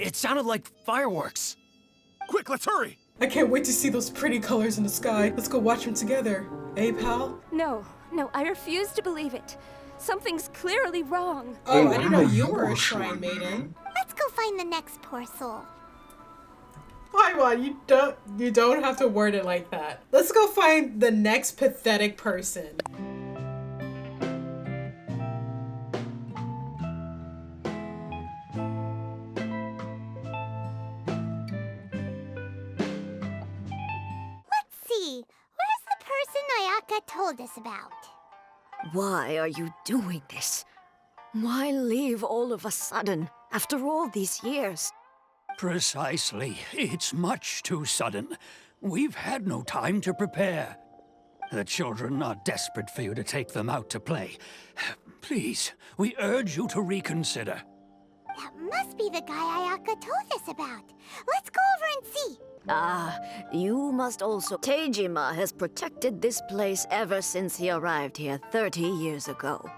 It sounded like fireworks. Quick, let's hurry! I can't wait to see those pretty colors in the sky. Let's go watch them together. Eh, pal? No, I refuse to believe it. Something's clearly wrong. Oh, I didn't know you were a shrine maiden. Let's go find the next poor soul. Paimon, you don't have to word it like that. Let's go find the next pathetic person. Let's see. Where's the person Ayaka told us about? Why are you doing this? Why leave all of a sudden, after all these years? Precisely. It's much too sudden. We've had no time to prepare. The children are desperate for you to take them out to play. Please, we urge you to reconsider. That must be the guy Ayaka told us about. Let's go over and see. You must also... Tejima has protected this place ever since he arrived here 30 years ago.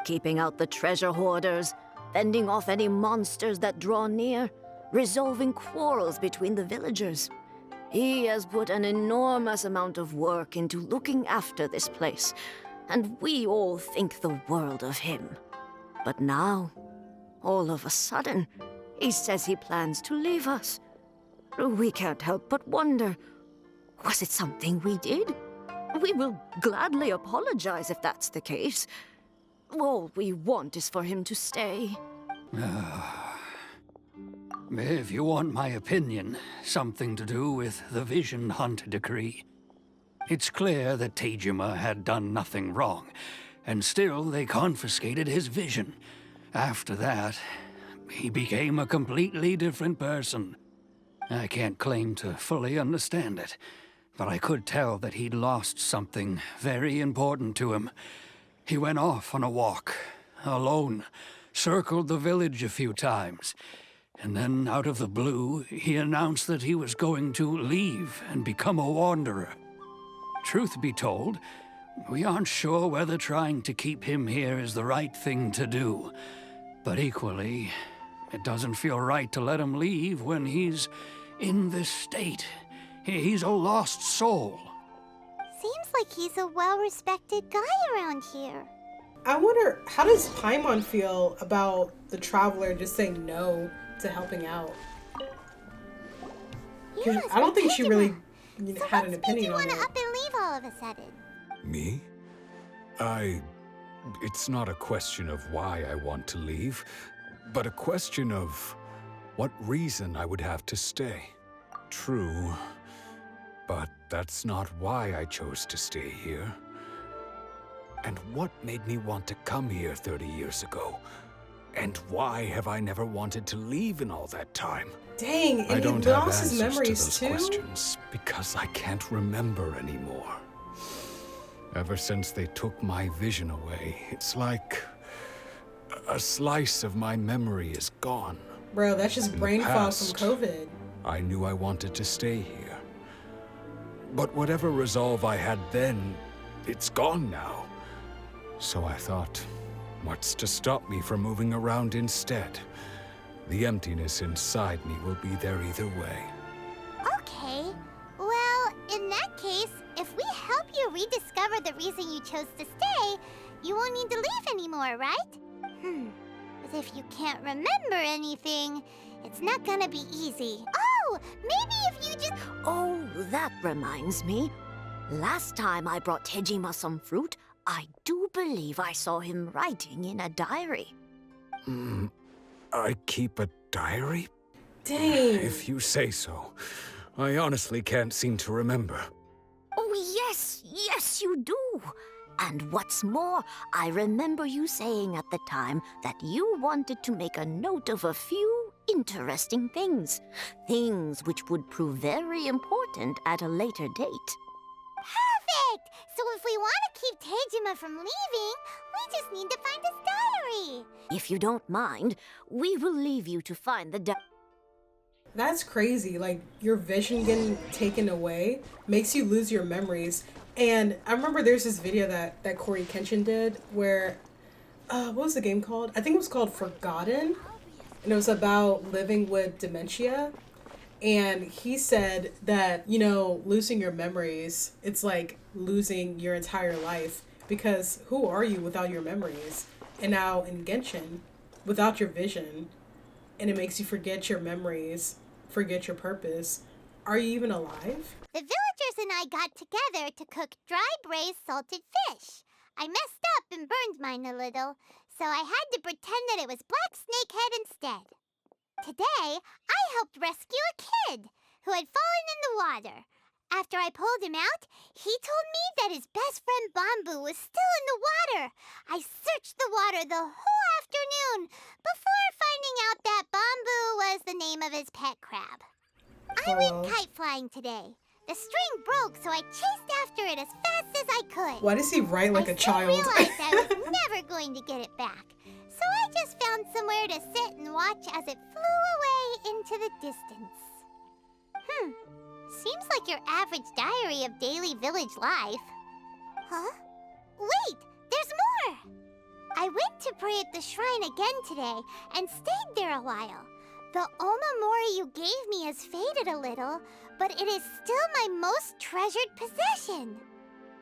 Keeping out the treasure hoarders, fending off any monsters that draw near, resolving quarrels between the villagers. He has put an enormous amount of work into looking after this place, and we all think the world of him. But now, all of a sudden, he says he plans to leave us. We can't help but wonder, was it something we did? We will gladly apologize if that's the case. All we want is for him to stay. If you want my opinion, something to do with the Vision Hunt decree. It's clear that Tejima had done nothing wrong, and still they confiscated his vision. After that, he became a completely different person. I can't claim to fully understand it, but I could tell that he'd lost something very important to him. He went off on a walk, alone, circled the village a few times, and then out of the blue, he announced that he was going to leave and become a wanderer. Truth be told, we aren't sure whether trying to keep him here is the right thing to do, but equally, it doesn't feel right to let him leave when he's in this state. He's a lost soul. Seems like he's a well-respected guy around here. I wonder, how does Paimon feel about the traveler just saying no to helping out? Yes, I don't think she really so had an opinion on it. What's made you want to up and leave all of a sudden? Me? It's not a question of why I want to leave, but a question of what reason I would have to stay. True, but that's not why I chose to stay here. And what made me want to come here 30 years ago? And why have I never wanted to leave in all that time? Dang, and I don't he have lost his answers memories to those too? questions because I can't remember anymore. Ever since they took my vision away, it's like a slice of my memory is gone. Bro, that's just In the brain fog past, from COVID. I knew I wanted to stay here. But whatever resolve I had then, it's gone now. So I thought, what's to stop me from moving around instead? The emptiness inside me will be there either way. Okay. Well, in that case, if we help you rediscover the reason you chose to stay, you won't need to leave anymore, right? But if you can't remember anything, it's not gonna be easy. Oh, maybe if you just... Oh, that reminds me. Last time I brought Tejima some fruit, I do believe I saw him writing in a diary. I keep a diary? Dang. If you say so. I honestly can't seem to remember. Oh, yes, you do. And what's more, I remember you saying at the time that you wanted to make a note of a few interesting things. Things which would prove very important at a later date. Perfect! So if we want to keep Tejima from leaving, we just need to find his diary. If you don't mind, we will leave you to find the diary. That's crazy. Like, your vision getting taken away makes you lose your memories. And I remember there's this video that Corey Kenshin did where, what was the game called? I think it was called Forgotten. and it was about living with dementia. And he said that, you know, losing your memories, it's like losing your entire life, because who are you without your memories? And now in Genshin, without your vision, and it makes you forget your memories, forget your purpose. Are you even alive? The villagers and I got together to cook dry braised salted fish. I messed up and burned mine a little, so I had to pretend that it was black snakehead instead. Today, I helped rescue a kid who had fallen in the water. After I pulled him out, he told me that his best friend Bamboo was still in the water. I searched the water the whole afternoon before finding out that Bamboo was the name of his pet crab. I went kite flying today. The string broke, so I chased after it as fast as I could. Why does he write like a child? I realized I was never going to get it back. So I just found somewhere to sit and watch as it flew away into the distance. Seems like your average diary of daily village life. Huh? Wait, there's more! I went to pray at the shrine again today and stayed there a while. The Omamori you gave me has faded a little, but it is still my most treasured possession.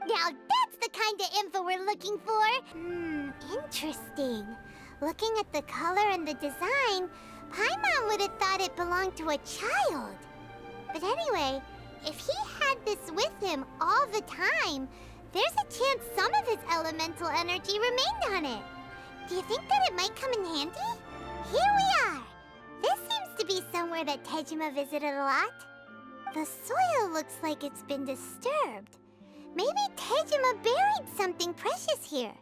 Now that's the kind of info we're looking for. Interesting. Looking at the color and the design, Paimon would have thought it belonged to a child. But anyway, if he had this with him all the time, there's a chance some of his elemental energy remained on it. Do you think that it might come in handy? Here we are. This seems to be somewhere that Tejima visited a lot. The soil looks like it's been disturbed. Maybe Tejima buried something precious here.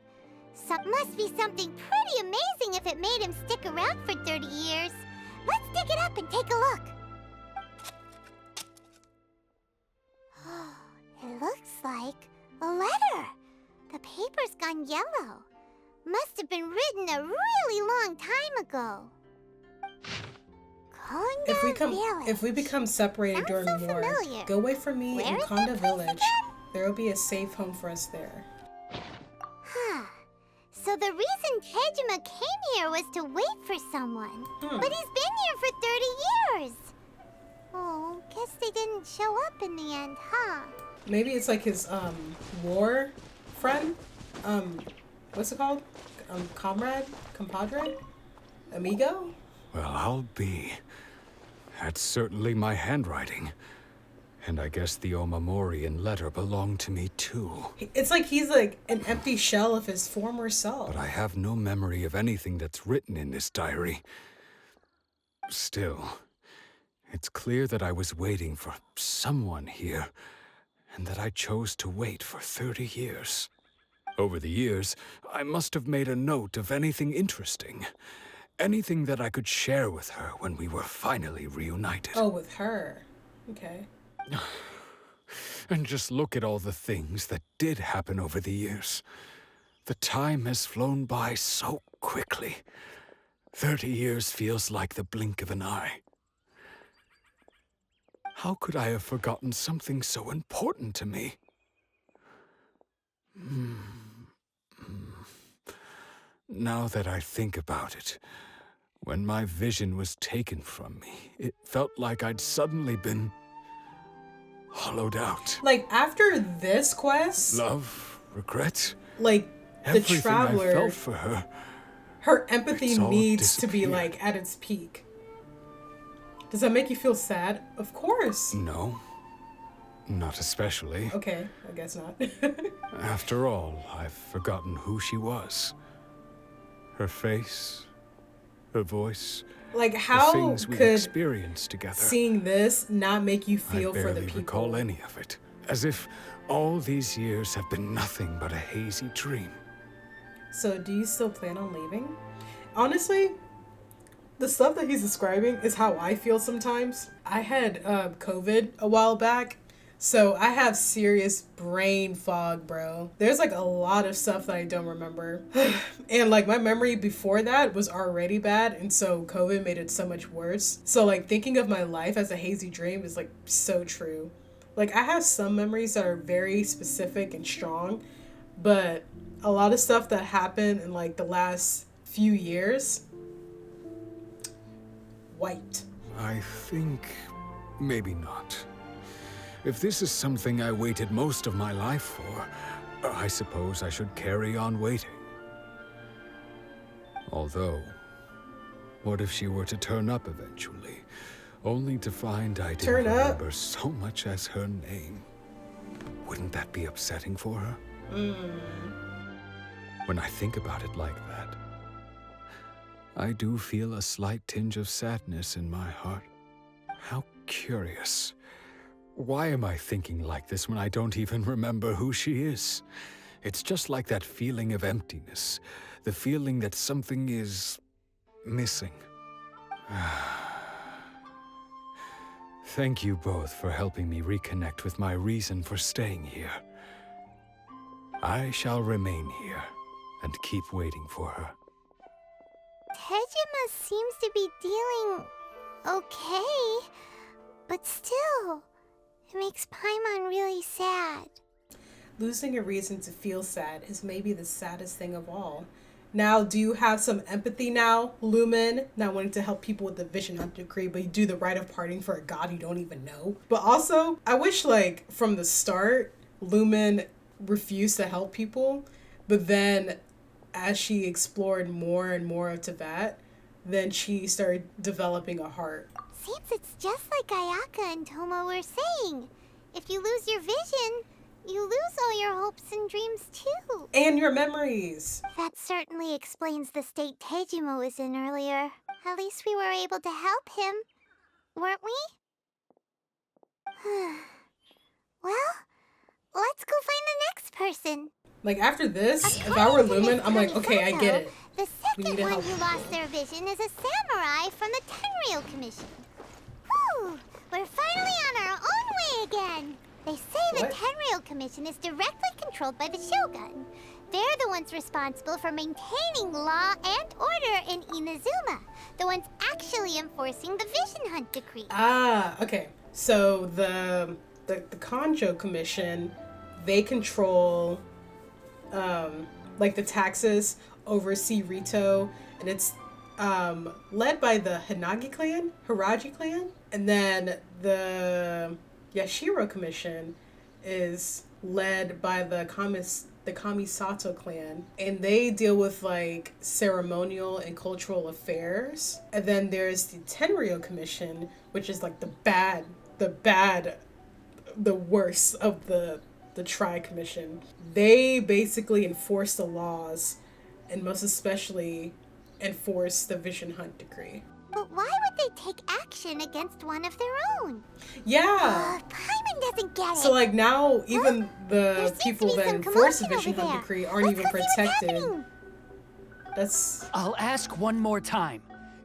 Must be something pretty amazing if it made him stick around for 30 years. Let's dig it up and take a look. It looks like a letter. The paper's gone yellow. Must have been written a really long time ago. If we become separated during war, familiar. go away from me Where in is Konda that place Village. again? There will be a safe home for us there. So the reason Tejima came here was to wait for someone. But he's been here for 30 years. Oh, guess they didn't show up in the end, huh? Maybe it's like his war friend. What's it called? Comrade? Compadre? Amigo? Well, I'll be. That's certainly my handwriting. And I guess the Omamori and letter belong to me too. It's like he's like an empty shell of his former self. But I have no memory of anything that's written in this diary. Still, it's clear that I was waiting for someone here, and that I chose to wait for 30 years. Over the years, I must have made a note of anything interesting. Anything that I could share with her when we were finally reunited. Oh, with her. Okay. And just look at all the things that did happen over the years. The time has flown by so quickly. 30 years feels like the blink of an eye. How could I have forgotten something so important to me? Now that I think about it, when my vision was taken from me, it felt like I'd suddenly been hollowed out. Like, after this quest, Love, regret, like, the everything traveler, I felt for her, her empathy it's all needs to be, disappeared. like, at its peak. Does that make you feel sad? Of course. No, not especially. Okay, I guess not. After all, I've forgotten who she was. Her face, her voice, Like, the how things we could experienced together. seeing this not make you I feel for the barely people? recall any of it. As if all these years have been nothing but a hazy dream. So, do you still plan on leaving? Honestly, the stuff that he's describing is how I feel sometimes. I had COVID a while back, so I have serious brain fog, bro. There's like a lot of stuff that I don't remember. And like my memory before that was already bad, and so COVID made it so much worse. So like thinking of my life as a hazy dream is like so true. Like I have some memories that are very specific and strong, but a lot of stuff that happened in like the last few years, wiped. I think maybe not. If this is something I waited most of my life for, I suppose I should carry on waiting. Although, what if she were to turn up eventually, only to find I didn't remember so much as her name? Wouldn't that be upsetting for her? When I think about it like that, I do feel a slight tinge of sadness in my heart. How curious. Why am I thinking like this when I don't even remember who she is? It's just like that feeling of emptiness, the feeling that something is missing. Thank you both for helping me reconnect with my reason for staying here. I shall remain here and keep waiting for her. Tejima seems to be dealing okay, but still, it makes Paimon really sad. Losing a reason to feel sad is maybe the saddest thing of all. Now, do you have some empathy now, Lumen? Not wanting to help people with the Vision Hunter decree, but you do the rite of parting for a god you don't even know. But also, I wish, like, from the start, Lumen refused to help people, but then as she explored more and more of Teyvat, then she started developing a heart. Seems it's just like Ayaka and Tomo were saying. If you lose your vision, you lose all your hopes and dreams too. And your memories. That certainly explains the state Tejima was in earlier. At least we were able to help him, weren't we? Well, let's go find the next person. Like, after this, if I were Lumen, I'm like, okay, I get it. The second one who lost their vision is a samurai from the Tenryou Commission. Whew! We're finally on our own way again. They say the Tenryou Commission is directly controlled by the Shogun. They're the ones responsible for maintaining law and order in Inazuma. The ones actually enforcing the Vision Hunt decree. Ah, okay. So the Kanjo Commission, they control like the taxes, oversee Rito, and it's led by the Hiraji clan, and then the Yashiro Commission is led by the Kamisato clan, and they deal with like ceremonial and cultural affairs. And then there's the Tenryou Commission, which is like the worst of the Tri-Commission. They basically enforce the laws, and most especially enforce the Vision Hunt decree. But why would they take action against one of their own? Yeah. Paimon doesn't get it. So like now, even the people that enforce the Vision Hunt decree aren't even protected. That's... I'll ask one more time.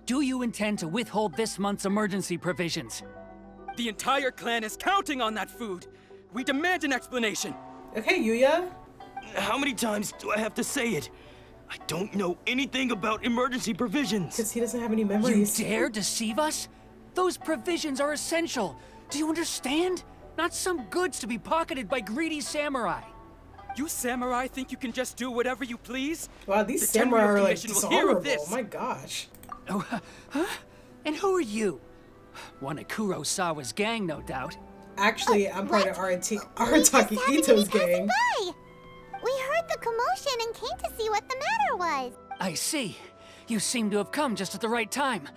Do you intend to withhold this month's emergency provisions? The entire clan is counting on that food. We demand an explanation. Okay, Yuya. How many times do I have to say it? I don't know anything about emergency provisions. Because he doesn't have any memories. You dare deceive us? Those provisions are essential. Do you understand? Not some goods to be pocketed by greedy samurai. You samurai think you can just do whatever you please? Wow, these The samurai Tenryou are like Commission will hear of dishonorable. this. Oh my gosh. Oh, huh? And who are you? One of Kurosawa's gang, no doubt. Actually, I'm part of We just Arataki happened to Ito's be passing gang. by. We heard the commotion and came to see what the matter was. I see. You seem to have come just at the right time.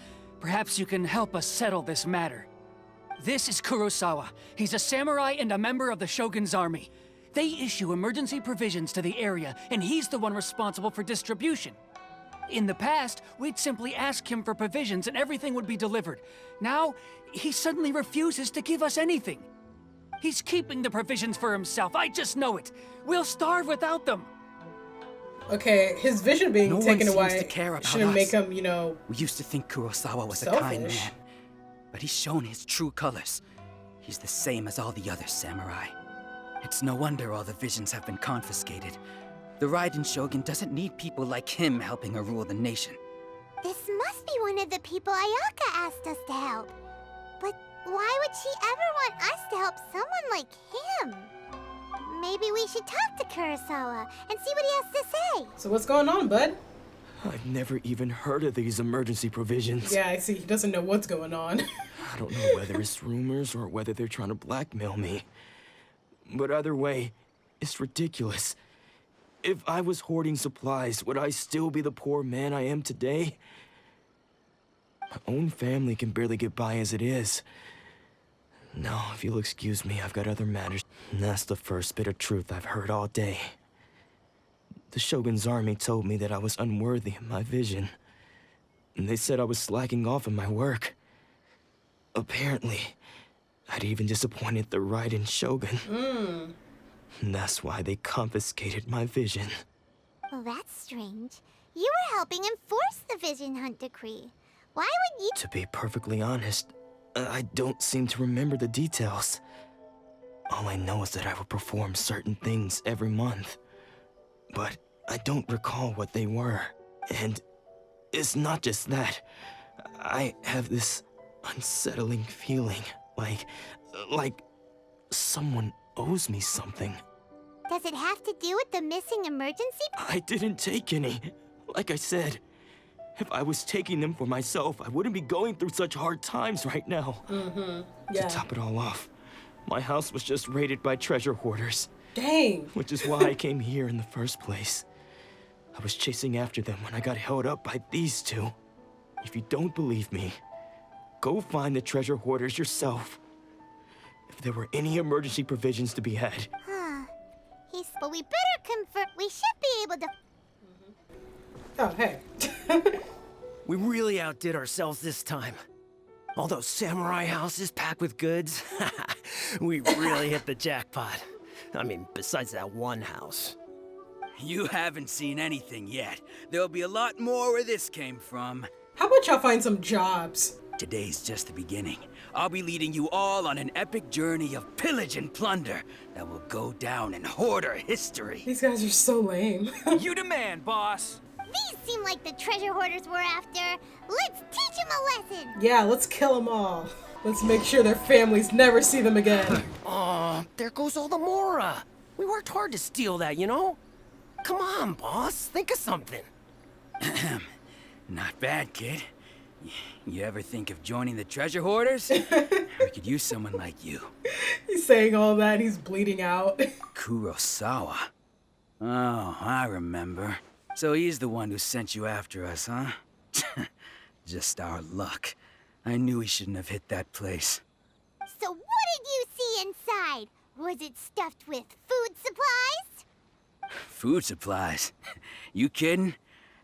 Perhaps you can help us settle this matter. This is Kurosawa. He's a samurai and a member of the Shogun's army. They issue emergency provisions to the area, and he's the one responsible for distribution. In the past, we'd simply ask him for provisions and everything would be delivered. Now, he suddenly refuses to give us anything. He's keeping the provisions for himself, I just know it. We'll starve without them. Okay, his vision being No taken one seems away to care about shouldn't us. make him, you know, We used to think Kurosawa was a kind selfish. man. But he's shown his true colors. He's the same as all the other samurai. It's no wonder all the visions have been confiscated. The Raiden Shogun doesn't need people like him helping her rule the nation. This must be one of the people Ayaka asked us to help. But why would she ever want us to help someone like him? Maybe we should talk to Kurosawa and see what he has to say. So what's going on, bud? I've never even heard of these emergency provisions. Yeah, I see. He doesn't know what's going on. I don't know whether it's rumors or whether they're trying to blackmail me. But either way, it's ridiculous. If I was hoarding supplies, would I still be the poor man I am today? My own family can barely get by as it is. Now, if you'll excuse me, I've got other matters. And that's the first bit of truth I've heard all day. The Shogun's army told me that I was unworthy of my vision. And they said I was slacking off in my work. Apparently, I'd even disappointed the Raiden Shogun. And that's why they confiscated my vision. Well, that's strange. You were helping enforce the Vision Hunt Decree. Why would you... To be perfectly honest, I don't seem to remember the details. All I know is that I would perform certain things every month. But I don't recall what they were. And it's not just that. I have this unsettling feeling, like someone owes me something. Does it have to do with the missing emergency? I didn't take any. Like I said, if I was taking them for myself, I wouldn't be going through such hard times right now. Yeah. To top it all off, my house was just raided by treasure hoarders. Dang. Which is why I came here in the first place. I was chasing after them when I got held up by these two. If you don't believe me, go find the treasure hoarders yourself. If there were any emergency provisions to be had. But we better confirm. We should be able to... Oh, hey. We really outdid ourselves this time. All those samurai houses packed with goods. We really hit the jackpot. I mean, besides that one house. You haven't seen anything yet. There'll be a lot more where this came from. How about y'all find some jobs? Today's just the beginning. I'll be leading you all on an epic journey of pillage and plunder that will go down in hoarder history. These guys are so lame. You demand, boss. These seem like the treasure hoarders we're after. Let's teach them a lesson. Yeah, let's kill them all. Let's make sure their families never see them again. Aw, there goes all the Mora. We worked hard to steal that, you know? Come on, boss. Think of something. Not bad, kid. You ever think of joining the treasure hoarders? We could use someone like you. He's saying all that, he's bleeding out. Kurosawa. Oh, I remember. So he's the one who sent you after us, huh? Just our luck. I knew he shouldn't have hit that place. So what did you see inside? Was it stuffed with food supplies? Food supplies? You kidding?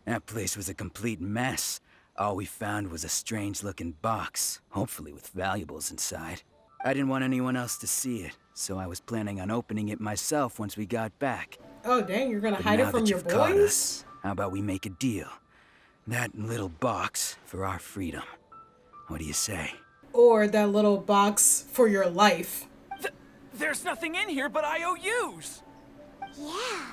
That place was a complete mess. All we found was a strange-looking box, hopefully with valuables inside. I didn't want anyone else to see it, so I was planning on opening it myself once we got back. Oh, dang, you're gonna But hide now it from that your you've caught boys? us, how about we make a deal? That little box for our freedom. What do you say? Or that little box for your life. There's nothing in here but IOUs. Yeah,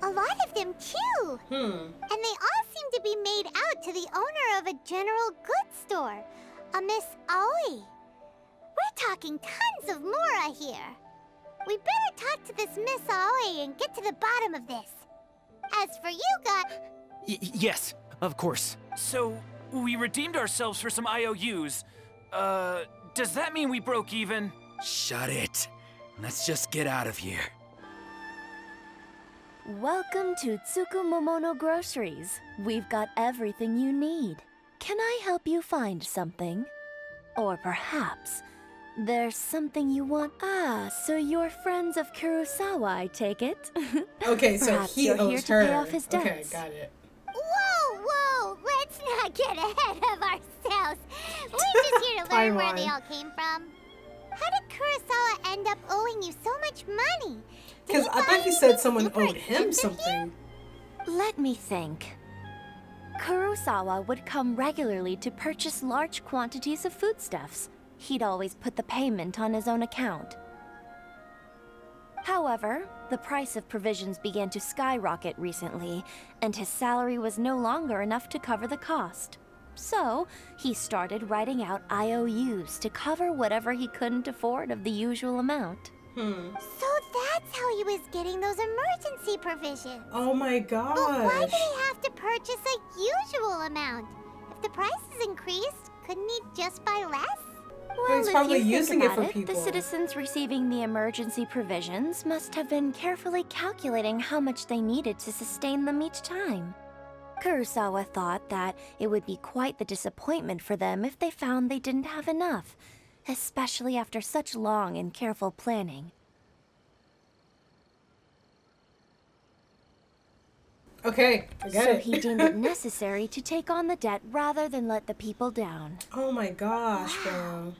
a lot of them too. And they all seem to be made out to the owner of a general goods store, a Miss Aoi. We're talking tons of Mora here. We better talk to this Miss Aoi and get to the bottom of this. As for you guys... Yes, of course. So, we redeemed ourselves for some IOUs. Does that mean we broke even? Shut it. Let's just get out of here. Welcome to Tsukumomono Groceries. We've got everything you need. Can I help you find something? Or perhaps there's something you want. Ah, so you're friends of Kurosawa, I take it? Okay, so Perhaps he you're owes here to her. pay off his Okay, debts. got it. Whoa, let's not get ahead of ourselves. We're just here to learn where they Timeline. all came from. How did Kurosawa end up owing you so much money? Did Because I buy thought he anything said someone super owed him expensive here? something. Let me think. Kurosawa would come regularly to purchase large quantities of foodstuffs. He'd always put the payment on his own account. However, the price of provisions began to skyrocket recently, and his salary was no longer enough to cover the cost. So, he started writing out IOUs to cover whatever he couldn't afford of the usual amount. So That's how he was getting those emergency provisions. Oh my But why did gosh. he have to purchase a usual amount? If the prices increased, couldn't he just buy less? Well, he's if probably you think using it about for it, people. the citizens receiving the emergency provisions must have been carefully calculating how much they needed to sustain them each time. Kurosawa thought that it would be quite the disappointment for them if they found they didn't have enough, especially after such long and careful planning. Okay, I get So it. he deemed it necessary to take on the debt rather than let the people down. Oh my gosh, bro.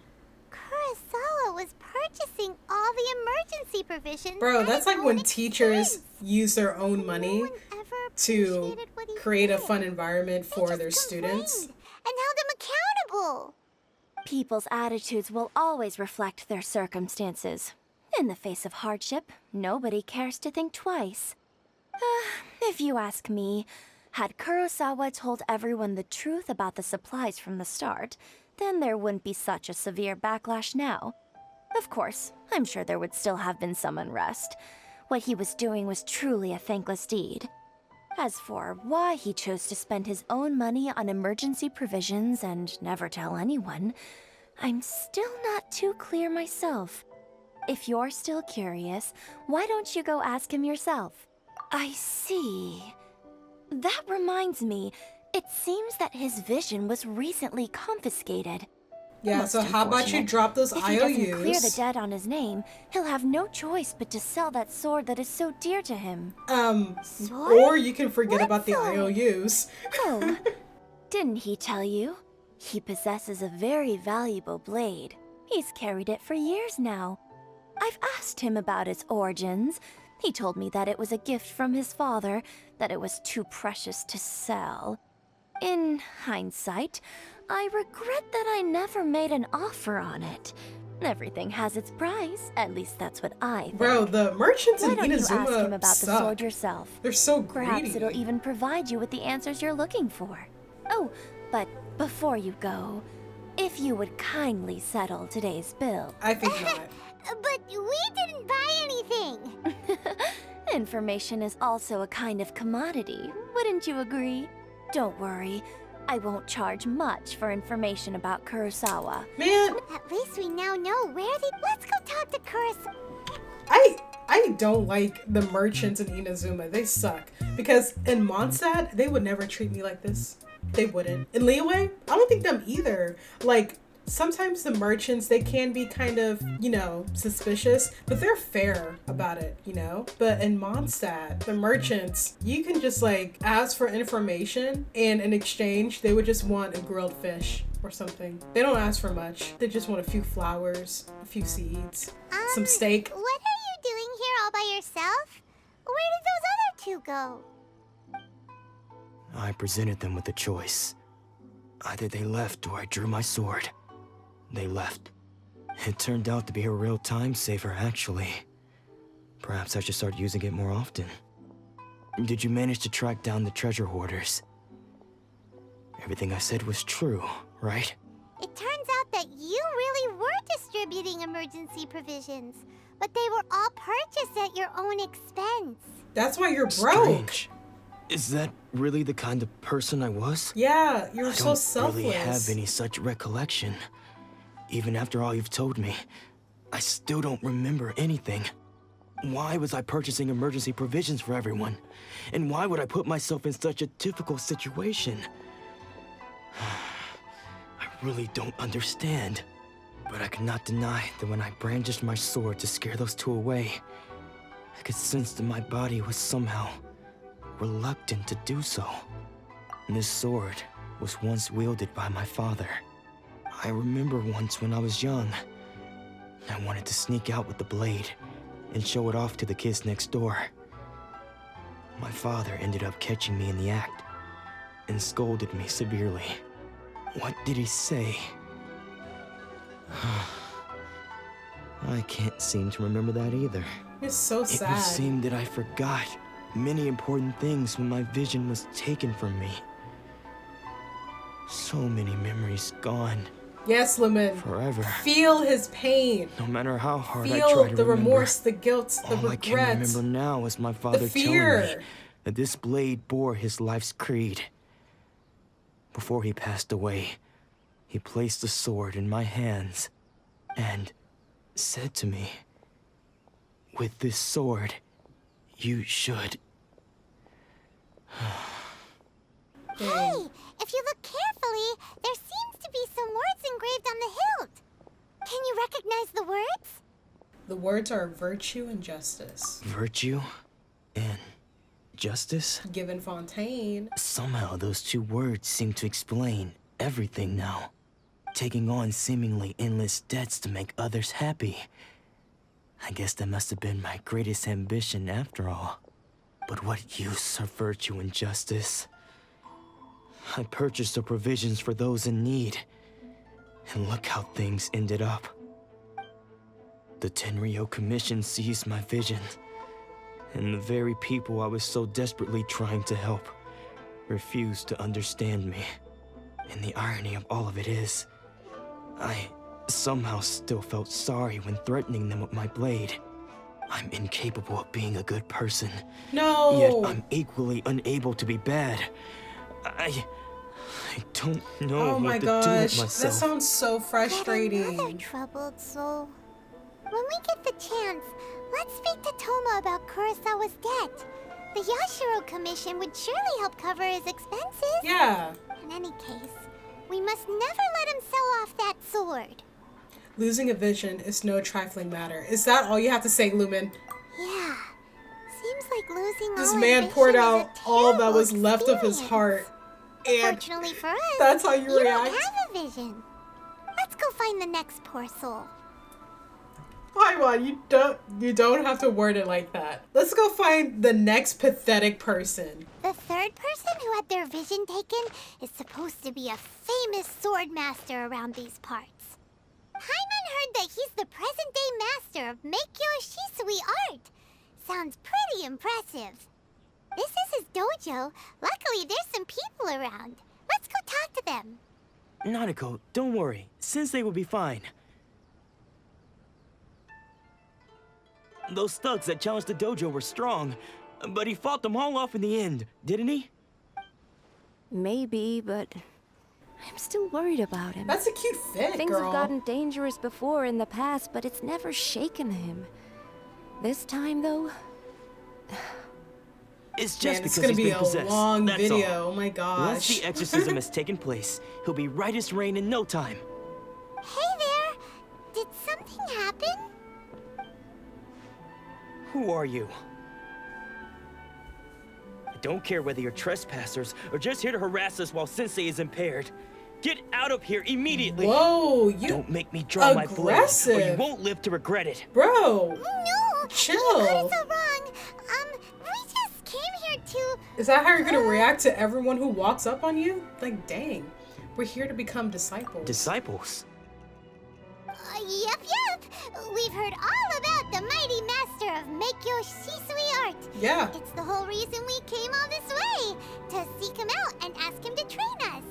Kurosawa was purchasing all the emergency provisions. Bro, at that's his like when own teachers expense. use their own money No one ever to appreciated what he create a did. fun environment They for just their students. complained and held him accountable. People's attitudes will always reflect their circumstances. In the face of hardship, nobody cares to think twice. If you ask me, had Kurosawa told everyone the truth about the supplies from the start, then there wouldn't be such a severe backlash now. Of course, I'm sure there would still have been some unrest. What he was doing was truly a thankless deed. As for why he chose to spend his own money on emergency provisions and never tell anyone, I'm still not too clear myself. If you're still curious, why don't you go ask him yourself? I see. That reminds me, it seems that his vision was recently confiscated. Yeah, Most so how about you unfortunate. drop those If he doesn't clear the IOUs? debt on his name, he'll have no choice but to sell that sword that is so dear to him. Sword? Or you can forget What about the sword? IOUs. Oh, didn't he tell you? He possesses a very valuable blade. He's carried it for years now. I've asked him about its origins. He told me that it was a gift from his father, that it was too precious to sell. In hindsight, I regret that I never made an offer on it. Everything has its price, at least that's what I think. Bro, the merchants Why in don't you ask him Inazuma about the suck. sword yourself? They're so Perhaps greedy. it'll even provide you with the answers you're looking for. Oh, but before you go, if you would kindly settle today's bill. I think not. But we didn't buy anything. Information is also a kind of commodity, wouldn't you agree? Don't worry, I won't charge much for information about Kurosawa. Man, At least we now know where they... Let's go talk to Kurosawa. I don't like the merchants in Inazuma. They suck. Because in Mondstadt, they would never treat me like this. They wouldn't. In Liyue, I don't think them either. Like, sometimes the merchants, they can be kind of, you know, suspicious, but they're fair about it, you know? But in Mondstadt, the merchants, you can just like ask for information and in exchange, they would just want a grilled fish or something. They don't ask for much. They just want a few flowers, a few seeds, some steak. What are you doing here all by yourself? Where did those other two go? I presented them with a choice. Either they left or I drew my sword. They left. It turned out to be a real time saver, actually. Perhaps I should start using it more often. Did you manage to track down the treasure hoarders? Everything I said was true, right? It turns out that you really were distributing emergency provisions, but they were all purchased at your own expense. That's why you're broke. Strange. Is that really the kind of person I was? Yeah, you're I so don't selfless. really have any such recollection. Even after all you've told me, I still don't remember anything. Why was I purchasing emergency provisions for everyone? And why would I put myself in such a difficult situation? I really don't understand. But I cannot deny that when I brandished my sword to scare those two away, I could sense that my body was somehow reluctant to do so. This sword was once wielded by my father. I remember once when I was young, I wanted to sneak out with the blade and show it off to the kids next door. My father ended up catching me in the act and scolded me severely. What did he say? I can't seem to remember that either. It's so It sad. would seem that I forgot many important things when my vision was taken from me. So many memories gone. Yes, Lumen. Forever. Feel his pain. No matter how hard I Feel try to the remember, remorse, the guilt, the all I can regrets. remember now is my father telling fear. me that this blade bore his life's creed. Before he passed away, he placed the sword in my hands and said to me, "With this sword, you should..." Hey, if you look carefully, there seems to be some words engraved on the hilt. Can you recognize the words? The words are virtue and justice. Virtue and justice? Given Fontaine. Somehow those two words seem to explain everything now. Taking on seemingly endless debts to make others happy. I guess that must have been my greatest ambition after all. But what use are virtue and justice? I purchased the provisions for those in need. And look how things ended up. The Tenryo Commission seized my vision. And the very people I was so desperately trying to help refused to understand me. And the irony of all of it is, I somehow still felt sorry when threatening them with my blade. I'm incapable of being a good person. No! Yet I'm equally unable to be bad. I don't know what to do with myself. That sounds so Yet frustrating. another troubled soul. When we get the chance, let's speak to Toma about Kurosawa's debt. The Yashiro Commission would surely help cover his expenses. Yeah. In any case, we must never let him sell off that sword. Losing a vision is no trifling matter. Is that all you have to say, Lumen? Yeah. Seems like losing This all man ambition poured is a out all that terrible was left of his experience. heart. And Fortunately for us, that's how you react? don't have a vision. Let's go find the next poor soul. Paimon, you don't have to word it like that. Let's go find the next pathetic person. The third person who had their vision taken is supposed to be a famous sword master around these parts. Paimon heard that he's the present-day master of Meikyo Shisui art. Sounds pretty impressive. This is his dojo. Luckily, there's some people around. Let's go talk to them. Nanako, don't worry. Sensei will be fine. Those thugs that challenged the dojo were strong, but he fought them all off in the end, didn't he? Maybe, but I'm still worried about him. That's a cute fit, Things girl. have gotten dangerous before in the past, but it's never shaken him. This time, though, It's just Man, it's because gonna he's be been a possessed. long That's video. all. Oh my Once gosh. the exorcism has taken place, he'll be right as rain in no time. Hey there! Did something happen? Who are you? I don't care whether you're trespassers or just here to harass us while Sensei is impaired. Get out of here immediately! Whoa, you Don't make me draw my blade, or aggressive. you won't live to regret it. Bro. No! Chill. You got it so wrong. We just came here to... Is that how you're gonna react to everyone who walks up on you? Like, dang. We're here to become disciples. Disciples? Yep. We've heard all about the mighty master of Meikyo Shisui art. Yeah. It's the whole reason we came all this way, to seek him out and ask him to train us.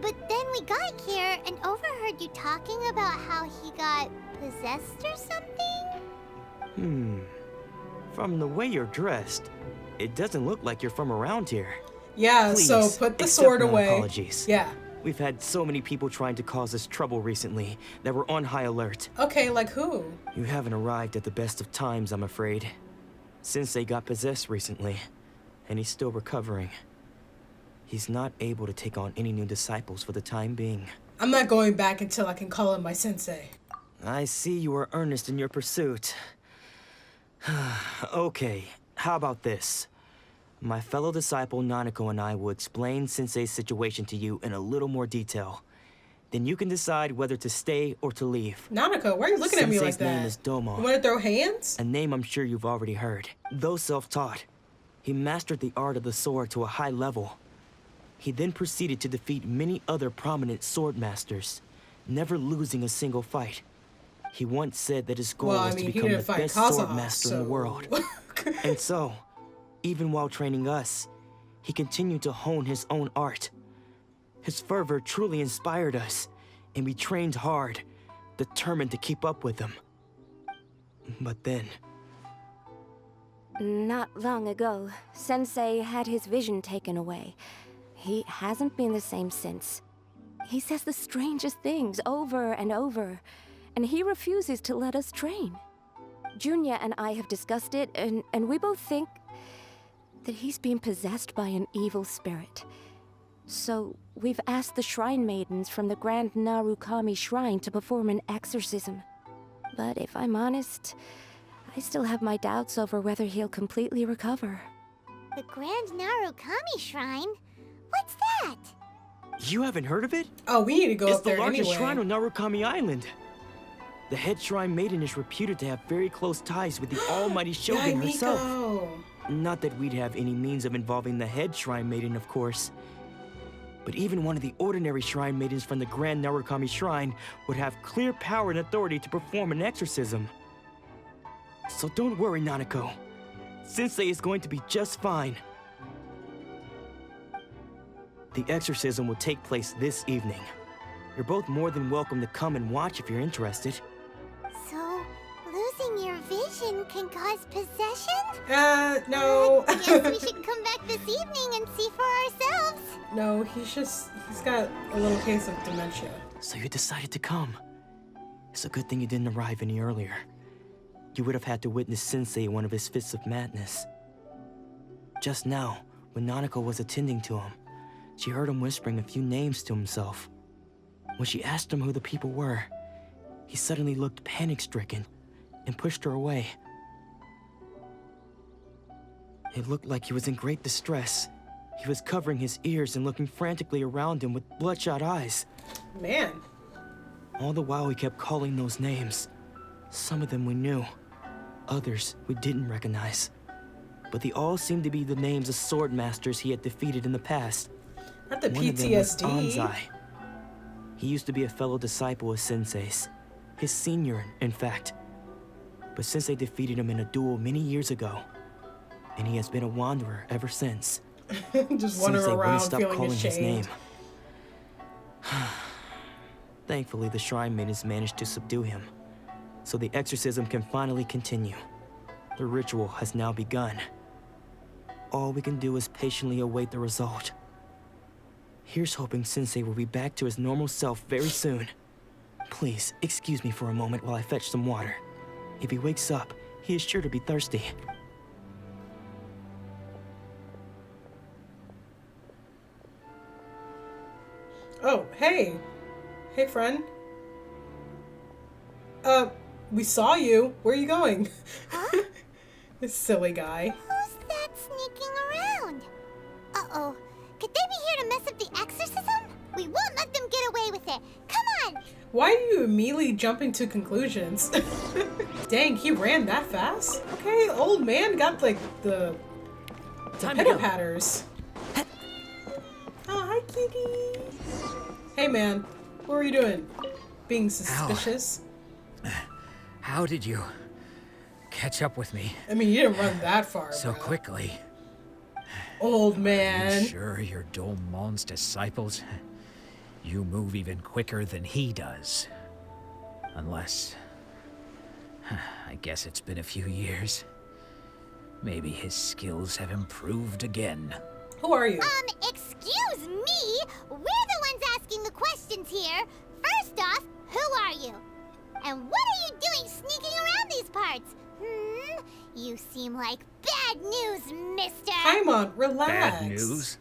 But then we got here and overheard you talking about how he got possessed or something? From the way you're dressed, it doesn't look like you're from around here. Yeah, Please, so put the accept sword my away. apologies. Yeah. We've had so many people trying to cause us trouble recently that we're on high alert. Okay, like who? You haven't arrived at the best of times, I'm afraid. Sensei got possessed recently, and he's still recovering. He's not able to take on any new disciples for the time being. I'm not going back until I can call him my sensei. I see you are earnest in your pursuit. Okay, how about this? My fellow disciple Nanako and I will explain Sensei's situation to you in a little more detail. Then you can decide whether to stay or to leave. Nanako, why are you looking at me like Sensei's name that? is Domo. You wanna throw hands? A name I'm sure you've already heard. Though self-taught, he mastered the art of the sword to a high level. He then proceeded to defeat many other prominent sword masters, never losing a single fight. He once said that his goal Well, I was mean, to he become the didn't fight best sword Kazuha, master in the so- world. And so, even while training us, he continued to hone his own art. His fervor truly inspired us, and we trained hard, determined to keep up with him. But then... Not long ago, Sensei had his vision taken away. He hasn't been the same since. He says the strangest things over and over, and he refuses to let us train. Junya and I have discussed it, and we both think that he's being possessed by an evil spirit. So we've asked the shrine maidens from the Grand Narukami Shrine to perform an exorcism. But if I'm honest, I still have my doubts over whether he'll completely recover. The Grand Narukami Shrine? What's that? You haven't heard of it? Oh, we need to go It's up there the largest anyway. shrine on Narukami Island. The head shrine maiden is reputed to have very close ties with the almighty Shogun herself. Miko. Not that we'd have any means of involving the head shrine maiden, of course. But even one of the ordinary shrine maidens from the Grand Narukami Shrine would have clear power and authority to perform an exorcism. So don't worry, Nanako. Sensei is going to be just fine. The exorcism will take place this evening. You're both more than welcome to come and watch if you're interested. So, losing your vision can cause possession? No. Guess we should come back this evening and see for ourselves. No, he's got a little case of dementia. So you decided to come. It's a good thing you didn't arrive any earlier. You would have had to witness Sensei in one of his fits of madness. Just now, when Nanako was attending to him, she heard him whispering a few names to himself. When she asked him who the people were, he suddenly looked panic-stricken and pushed her away. It looked like he was in great distress. He was covering his ears and looking frantically around him with bloodshot eyes. Man. All the while he kept calling those names. Some of them we knew, others we didn't recognize. But they all seemed to be the names of sword masters he had defeated in the past. Not the One of them was PTSD. Anzai. He used to be a fellow disciple of Sensei's. His senior, in fact. But Sensei defeated him in a duel many years ago. And he has been a wanderer ever since. Just wandering Sensei around wouldn't stop feeling calling his name. ashamed. Thankfully, the shrine maidens managed to subdue him. So the exorcism can finally continue. The ritual has now begun. All we can do is patiently await the result. Here's hoping Sensei will be back to his normal self very soon. Please, excuse me for a moment while I fetch some water. If he wakes up, he is sure to be thirsty. Oh, hey. Hey, friend. We saw you. Where are you going? Huh? This silly guy. Who's that sneaking around? Uh-oh. Could they be here to mess up the exorcism? We won't let them get away with it. Come on! Why are you immediately jumping to conclusions? Dang, he ran that fast? Okay, old man got like the pitter-patters. Oh, hi, kitty. Hey, man. What are you doing? Being suspicious? How did you catch up with me I mean, you didn't run that far, so bro. quickly? Old Are man. you sure you're Domon's disciples? You move even quicker than he does. Unless... I guess it's been a few years. Maybe his skills have improved again. Who are you? Excuse me? We're the ones asking the questions here. First off, who are you? And what are you doing sneaking around these parts? You seem like bad news, mister. Paimon, relax. Bad news?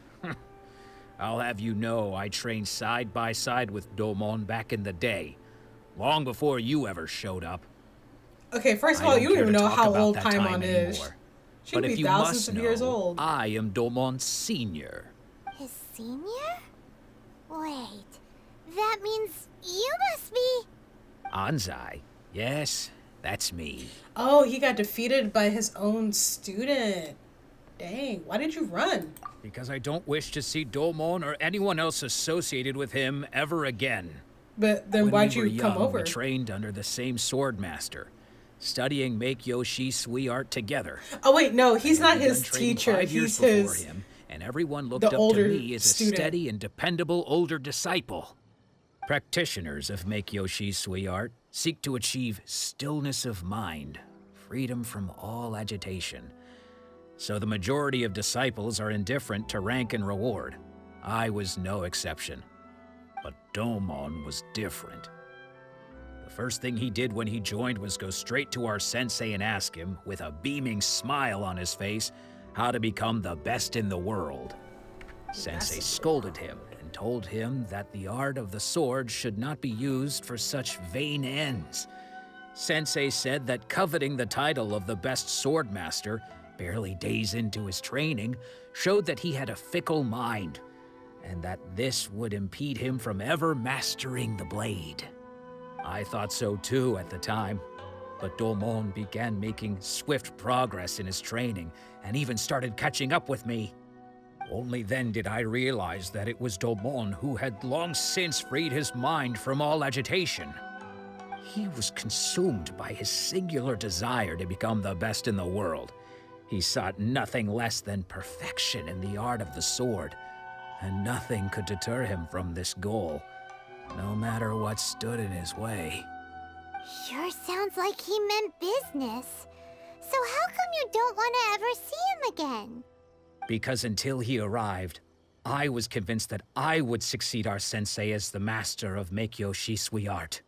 I'll have you know I trained side by side with Domon back in the day. Long before you ever showed up. Okay, first of I all, don't you don't care even to know talk how about old that Paimon time is. anymore. She But could if be you thousands must of years know, old. I am Domon's senior. His senior? Wait, that means you must be... Anzai. Yes, that's me. Oh, he got defeated by his own student. Dang, why did you run? Because I don't wish to see Domon or anyone else associated with him ever again. But then When why'd we were you come young, over? We trained under the same sword master, studying Make-Yoshi Sui art together. Oh wait, no, he's I had not his begun training teacher. 5 years He's before his... him, and everyone looked the up to older me as student. a steady and dependable older disciple. Practitioners of Make-Yoshi Sui art seek to achieve stillness of mind, freedom from all agitation. So the majority of disciples are indifferent to rank and reward. I was no exception. But Domon was different. The first thing he did when he joined was go straight to our sensei and ask him, with a beaming smile on his face, how to become the best in the world. Sensei scolded him and told him that the art of the sword should not be used for such vain ends. Sensei said that coveting the title of the best sword master, barely days into his training, showed that he had a fickle mind, and that this would impede him from ever mastering the blade. I thought so too at the time, but Domon began making swift progress in his training and even started catching up with me. Only then did I realize that it was Domon who had long since freed his mind from all agitation. He was consumed by his singular desire to become the best in the world. He sought nothing less than perfection in the art of the sword, and nothing could deter him from this goal, no matter what stood in his way. Sure sounds like he meant business. So how come you don't want to ever see him again? Because until he arrived, I was convinced that I would succeed our sensei as the master of Make-Yoshi Sui art.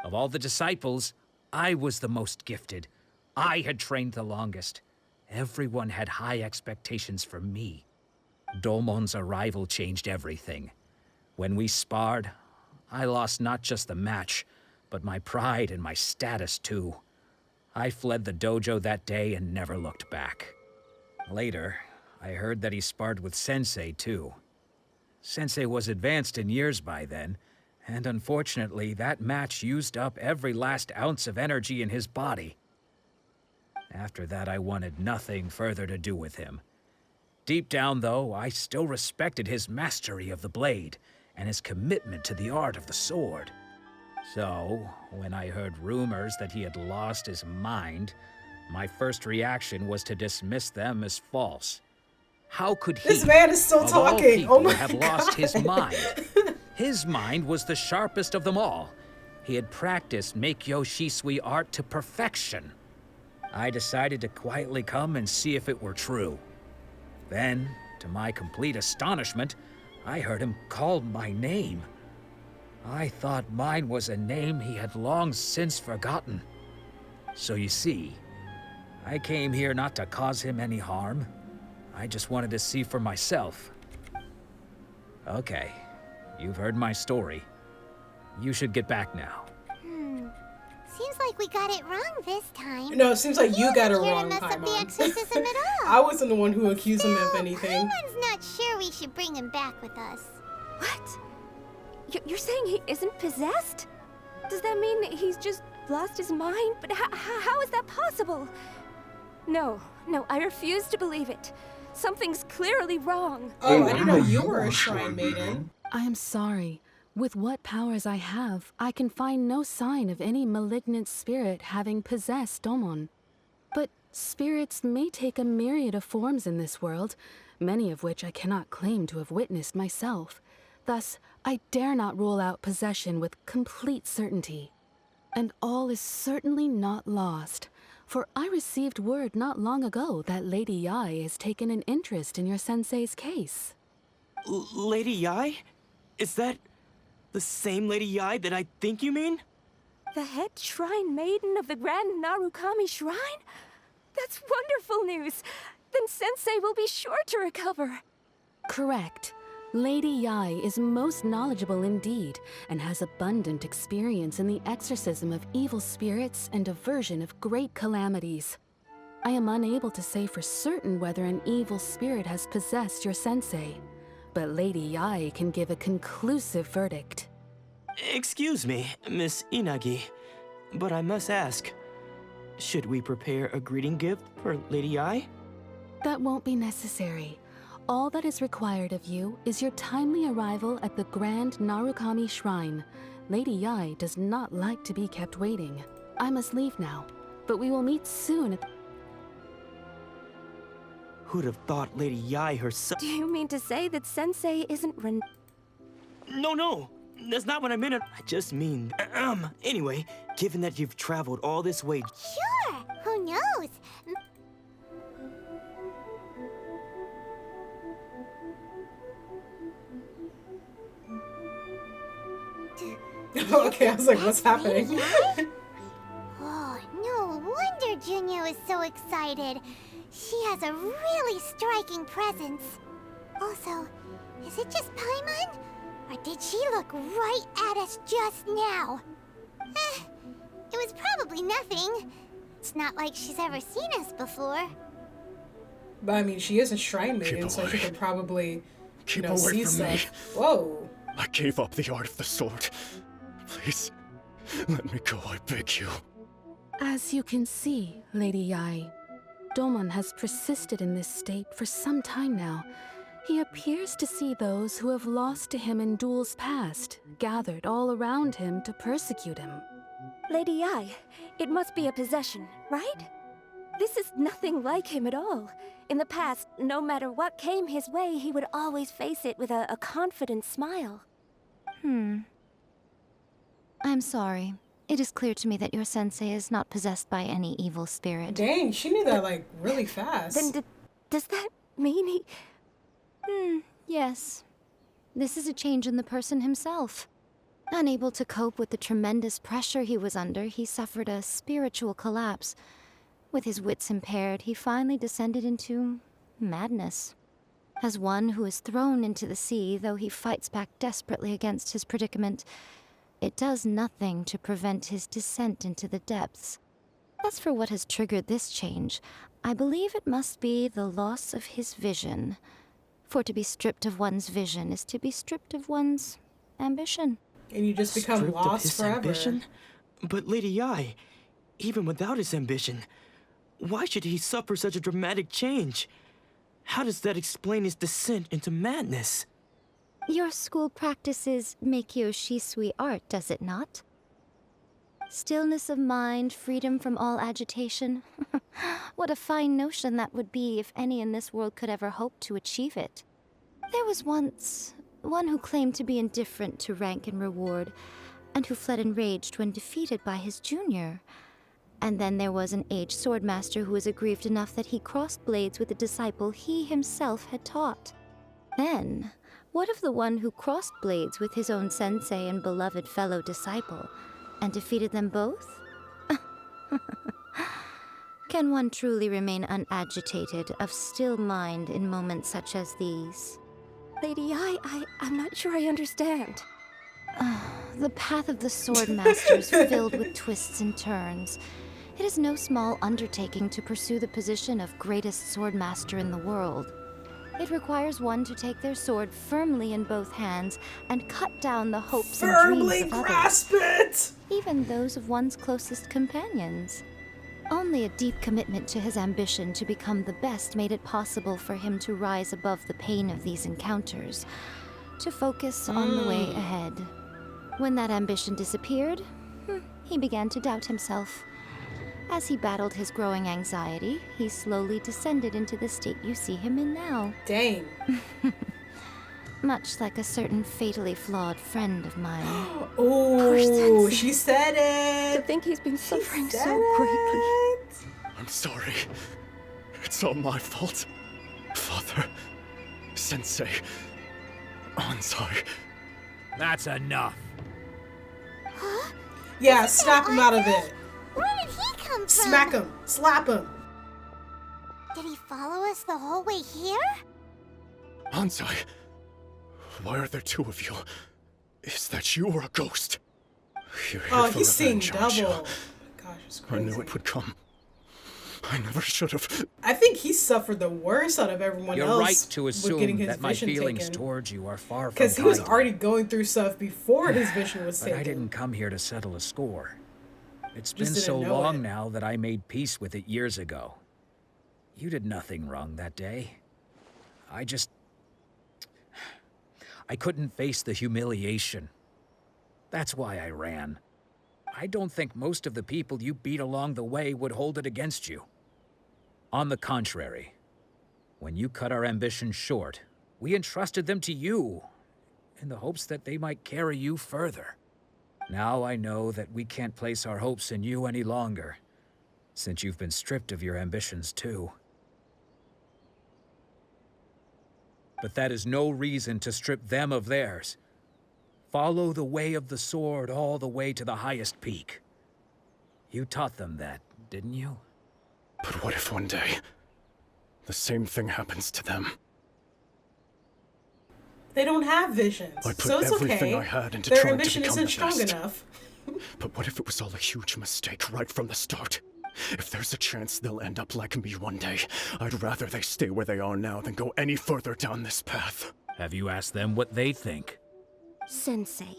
Of all the disciples, I was the most gifted. I had trained the longest. Everyone had high expectations for me. Domon's arrival changed everything. When we sparred, I lost not just the match, but my pride and my status too. I fled the dojo that day and never looked back. Later, I heard that he sparred with Sensei too. Sensei was advanced in years by then, and unfortunately that match used up every last ounce of energy in his body. After that, I wanted nothing further to do with him. Deep down, though, I still respected his mastery of the blade and his commitment to the art of the sword. So, when I heard rumors that he had lost his mind, my first reaction was to dismiss them as false. How could he, this man is still of all talking, people, oh my have God. lost his mind? His mind was the sharpest of them all. He had practiced Make-Yoshi Sui art to perfection. I decided to quietly come and see if it were true. Then, to my complete astonishment, I heard him call my name. I thought mine was a name he had long since forgotten. So you see, I came here not to cause him any harm. I just wanted to see for myself. Okay, you've heard my story. You should get back now. Seems like we got it wrong this time. No, it seems like you got it wrong, Mess up the Paimon. exorcism at all. I wasn't the one who accused him of anything. Paimon's not sure we should bring him back with us. What? You're saying he isn't possessed? Does that mean he's just lost his mind? But how is that possible? No, I refuse to believe it. Something's clearly wrong. Oh, I didn't know you were a shrine maiden. I am sorry. With what powers I have, I can find no sign of any malignant spirit having possessed Domon. But spirits may take a myriad of forms in this world, many of which I cannot claim to have witnessed myself. Thus, I dare not rule out possession with complete certainty. And all is certainly not lost, for I received word not long ago that Lady Yai has taken an interest in your sensei's case. Lady Yai? Is that the same Lady Yai that I think you mean? The head shrine maiden of the Grand Narukami Shrine? That's wonderful news! Then Sensei will be sure to recover. Correct. Lady Yai is most knowledgeable indeed, and has abundant experience in the exorcism of evil spirits and aversion of great calamities. I am unable to say for certain whether an evil spirit has possessed your sensei, but Lady Yai can give a conclusive verdict. Excuse me, Miss Inagi, but I must ask, should we prepare a greeting gift for Lady Yai? That won't be necessary. All that is required of you is your timely arrival at the Grand Narukami Shrine. Lady Yai does not like to be kept waiting. I must leave now, but we will meet soon at... Who'd have thought Lady Yai herself... Do you mean to say that Sensei isn't No, that's not what I meant. I just mean, anyway, given that you've traveled all this way... Sure, who knows? Okay, I was like, what's happening? Oh, no wonder Junya is so excited. She has a really striking presence. Also, is it just Paimon? Or did she look right at us just now? It was probably nothing. It's not like she's ever seen us before. But I mean, she is a shrine maiden, so she could probably, Keep you know, away see from me. stuff. Whoa. I gave up the art of the sword. Please, let me go, I beg you. As you can see, Lady Yai, Domon has persisted in this state for some time now. He appears to see those who have lost to him in duels past, gathered all around him to persecute him. Lady Yai, it must be a possession, right? This is nothing like him at all. In the past, no matter what came his way, he would always face it with a confident smile. I'm sorry. It is clear to me that your sensei is not possessed by any evil spirit. Dang, she knew that, like, really fast. Then does that mean he... Yes. This is a change in the person himself. Unable to cope with the tremendous pressure he was under, he suffered a spiritual collapse. With his wits impaired, he finally descended into madness. As one who is thrown into the sea, though he fights back desperately against his predicament, it does nothing to prevent his descent into the depths. As for what has triggered this change, I believe it must be the loss of his vision. For to be stripped of one's vision is to be stripped of one's ambition. And you just become Stripped of lost his forever. ambition? But Lady Yai, even without his ambition, why should he suffer such a dramatic change? How does that explain his descent into madness? Your school practices Meikyo Shisui art, does it not? Stillness of mind, freedom from all agitation. What a fine notion that would be if any in this world could ever hope to achieve it. There was once one who claimed to be indifferent to rank and reward, and who fled enraged when defeated by his junior. And then there was an aged swordmaster who was aggrieved enough that he crossed blades with a disciple he himself had taught. Then, what of the one who crossed blades with his own sensei and beloved fellow disciple, and defeated them both? Can one truly remain unagitated, of still mind in moments such as these? Lady I'm not sure I understand. The path of the swordmaster is filled with twists and turns. It is no small undertaking to pursue the position of greatest swordmaster in the world. It requires one to take their sword firmly in both hands and cut down the hopes and dreams of others. Grasp it! Even those of one's closest companions. Only a deep commitment to his ambition to become the best made it possible for him to rise above the pain of these encounters, to focus on the way ahead. When that ambition disappeared, he began to doubt himself. As he battled his growing anxiety, he slowly descended into the state you see him in now. Dang. Much like a certain fatally flawed friend of mine. Oh, she said it! To think he's been suffering so greatly. I'm sorry. It's all my fault. Father, Sensei, Ansai. That's enough. Yeah, snap him out of it. Where did he come from? Smack him. Slap him. Did he follow us the whole way here? Ansai, why are there two of you? Is that you or a ghost? You're here Oh, for he's seeing revenge, aren't you? double. Oh my gosh, it's I crazy. knew it would come. I never should have. I think he suffered the worst out of everyone You're else. right to with getting assume his that my vision feelings taken. towards you are far from Because he was kind. already going through stuff before his vision was But taken. I didn't come here to settle a score. It's Just been didn't so know long it. now that I made peace with it years ago. You did nothing wrong that day. I couldn't face the humiliation. That's why I ran. I don't think most of the people you beat along the way would hold it against you. On the contrary, when you cut our ambitions short, we entrusted them to you. in the hopes that they might carry you further. Now I know that we can't place our hopes in you any longer, since you've been stripped of your ambitions too. But that is no reason to strip them of theirs. Follow the way of the sword all the way to the highest peak. You taught them that, didn't you? But what if one day, the same thing happens to them? They don't have visions, I put so it's everything okay. I had into Their trying ambition to become isn't the strong best. enough. But what if it was all a huge mistake right from the start? If there's a chance they'll end up like me one day, I'd rather they stay where they are now than go any further down this path. Have you asked them what they think? Sensei,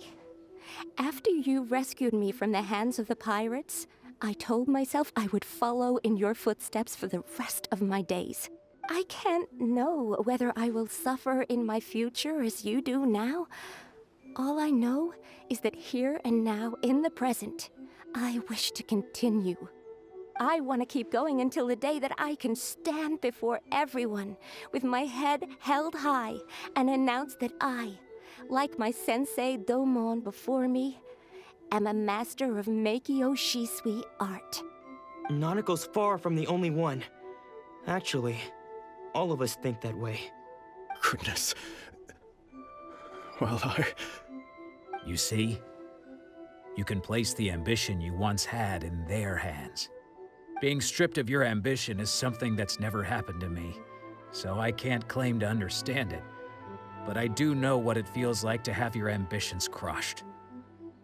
after you rescued me from the hands of the pirates, I told myself I would follow in your footsteps for the rest of my days. I can't know whether I will suffer in my future as you do now. All I know is that here and now, in the present, I wish to continue. I want to keep going until the day that I can stand before everyone with my head held high and announce that I, like my sensei Domon before me, am a master of Meikyo Shisui art. Nanako's far from the only one. Actually, all of us think that way. Goodness. Well, You see? You can place the ambition you once had in their hands. Being stripped of your ambition is something that's never happened to me, so I can't claim to understand it. But I do know what it feels like to have your ambitions crushed.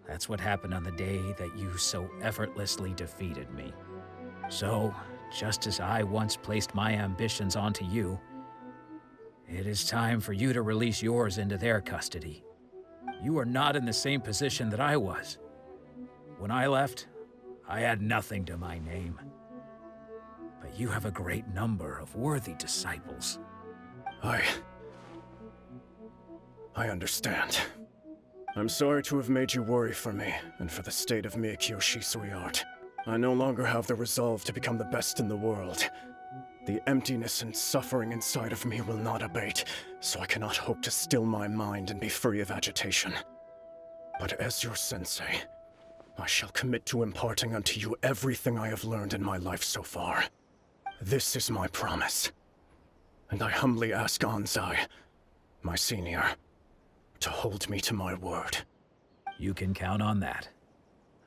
That's what happened on the day that you so effortlessly defeated me. So, just as I once placed my ambitions onto you, it is time for you to release yours into their custody. You are not in the same position that I was. When I left, I had nothing to my name. But you have a great number of worthy disciples. I understand. I'm sorry to have made you worry for me, and for the state of Meikyo Shisui art. I no longer have the resolve to become the best in the world. The emptiness and suffering inside of me will not abate, so I cannot hope to still my mind and be free of agitation. But as your sensei, I shall commit to imparting unto you everything I have learned in my life so far. This is my promise. And I humbly ask Anzai, my senior, to hold me to my word. You can count on that.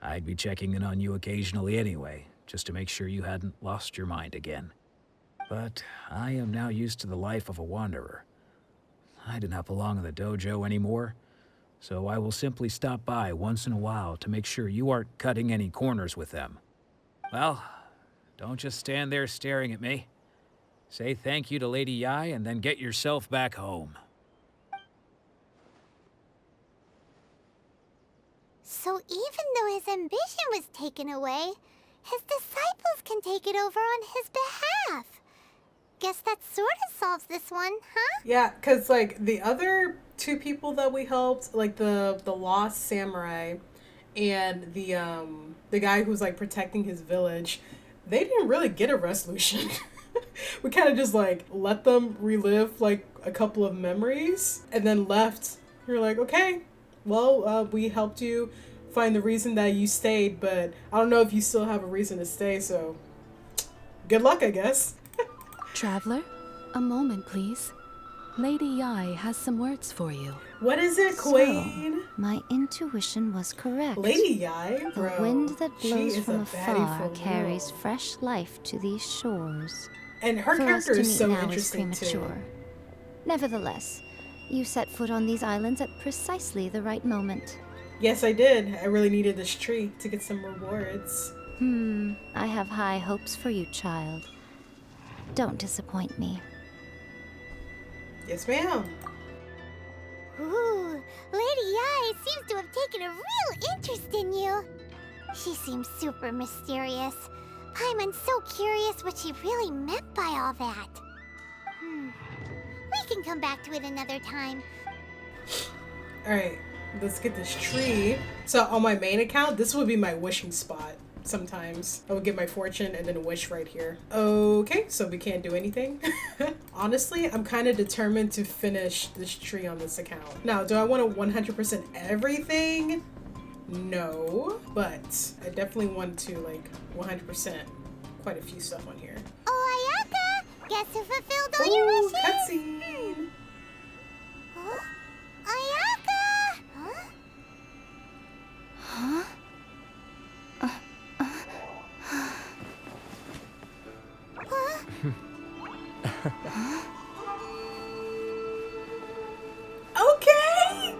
I'd be checking in on you occasionally anyway, just to make sure you hadn't lost your mind again. But I am now used to the life of a wanderer. I do not belong in the dojo anymore, so I will simply stop by once in a while to make sure you aren't cutting any corners with them. Well, don't just stand there staring at me. Say thank you to Lady Yai and then get yourself back home. So even though his ambition was taken away, his disciples can take it over on his behalf. Guess that sort of solves this one, huh? Yeah, because, like, the other two people that we helped, like, the lost samurai and the guy who's, like, protecting his village, they didn't really get a resolution. We kind of just, like, let them relive, like, a couple of memories and then left. You're like, okay, well, we helped you find the reason that you stayed, but I don't know if you still have a reason to stay, so good luck, I guess. Traveler, a moment, please. Lady Yai has some words for you. What is it, Queen? So, my intuition was correct. Lady Yai, bro. The wind that she blows is from a baddie afar for carries real. fresh life to these shores. And her For us character to is meet so now interesting is too. premature. Nevertheless, you set foot on these islands at precisely the right moment. Yes, I did. I really needed this tree to get some rewards. I have high hopes for you, child. Don't disappoint me. Yes, ma'am. Ooh, Lady Yai seems to have taken a real interest in you. She seems super mysterious. Paimon's so curious what she really meant by all that. We can come back to it another time. Alright, let's get this tree. So on my main account, this would be my wishing spot. sometimes. I would get my fortune and then wish right here. Okay, so we can't do anything. Honestly, I'm kind of determined to finish this tree on this account. Now, do I want to 100% everything? No, but I definitely want to like 100% quite a few stuff on here. Oh, Ayaka! Guess who fulfilled all your wishes? Cutscene! Huh? Ayaka! Huh? Okay!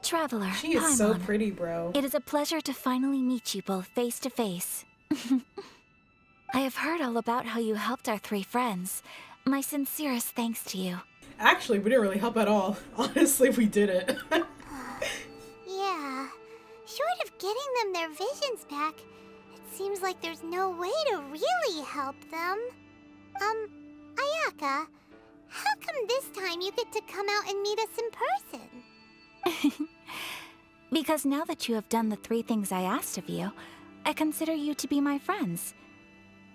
Traveler, She is so Paimon, pretty, bro. it is a pleasure to finally meet you both face to face. I have heard all about how you helped our three friends. My sincerest thanks to you. Actually, we didn't really help at all. Honestly, we didn't. Yeah. Short of getting them their visions back, it seems like there's no way to really help them. Ayaka, how come this time you get to come out and meet us in person? Because now that you have done the three things I asked of you, I consider you to be my friends.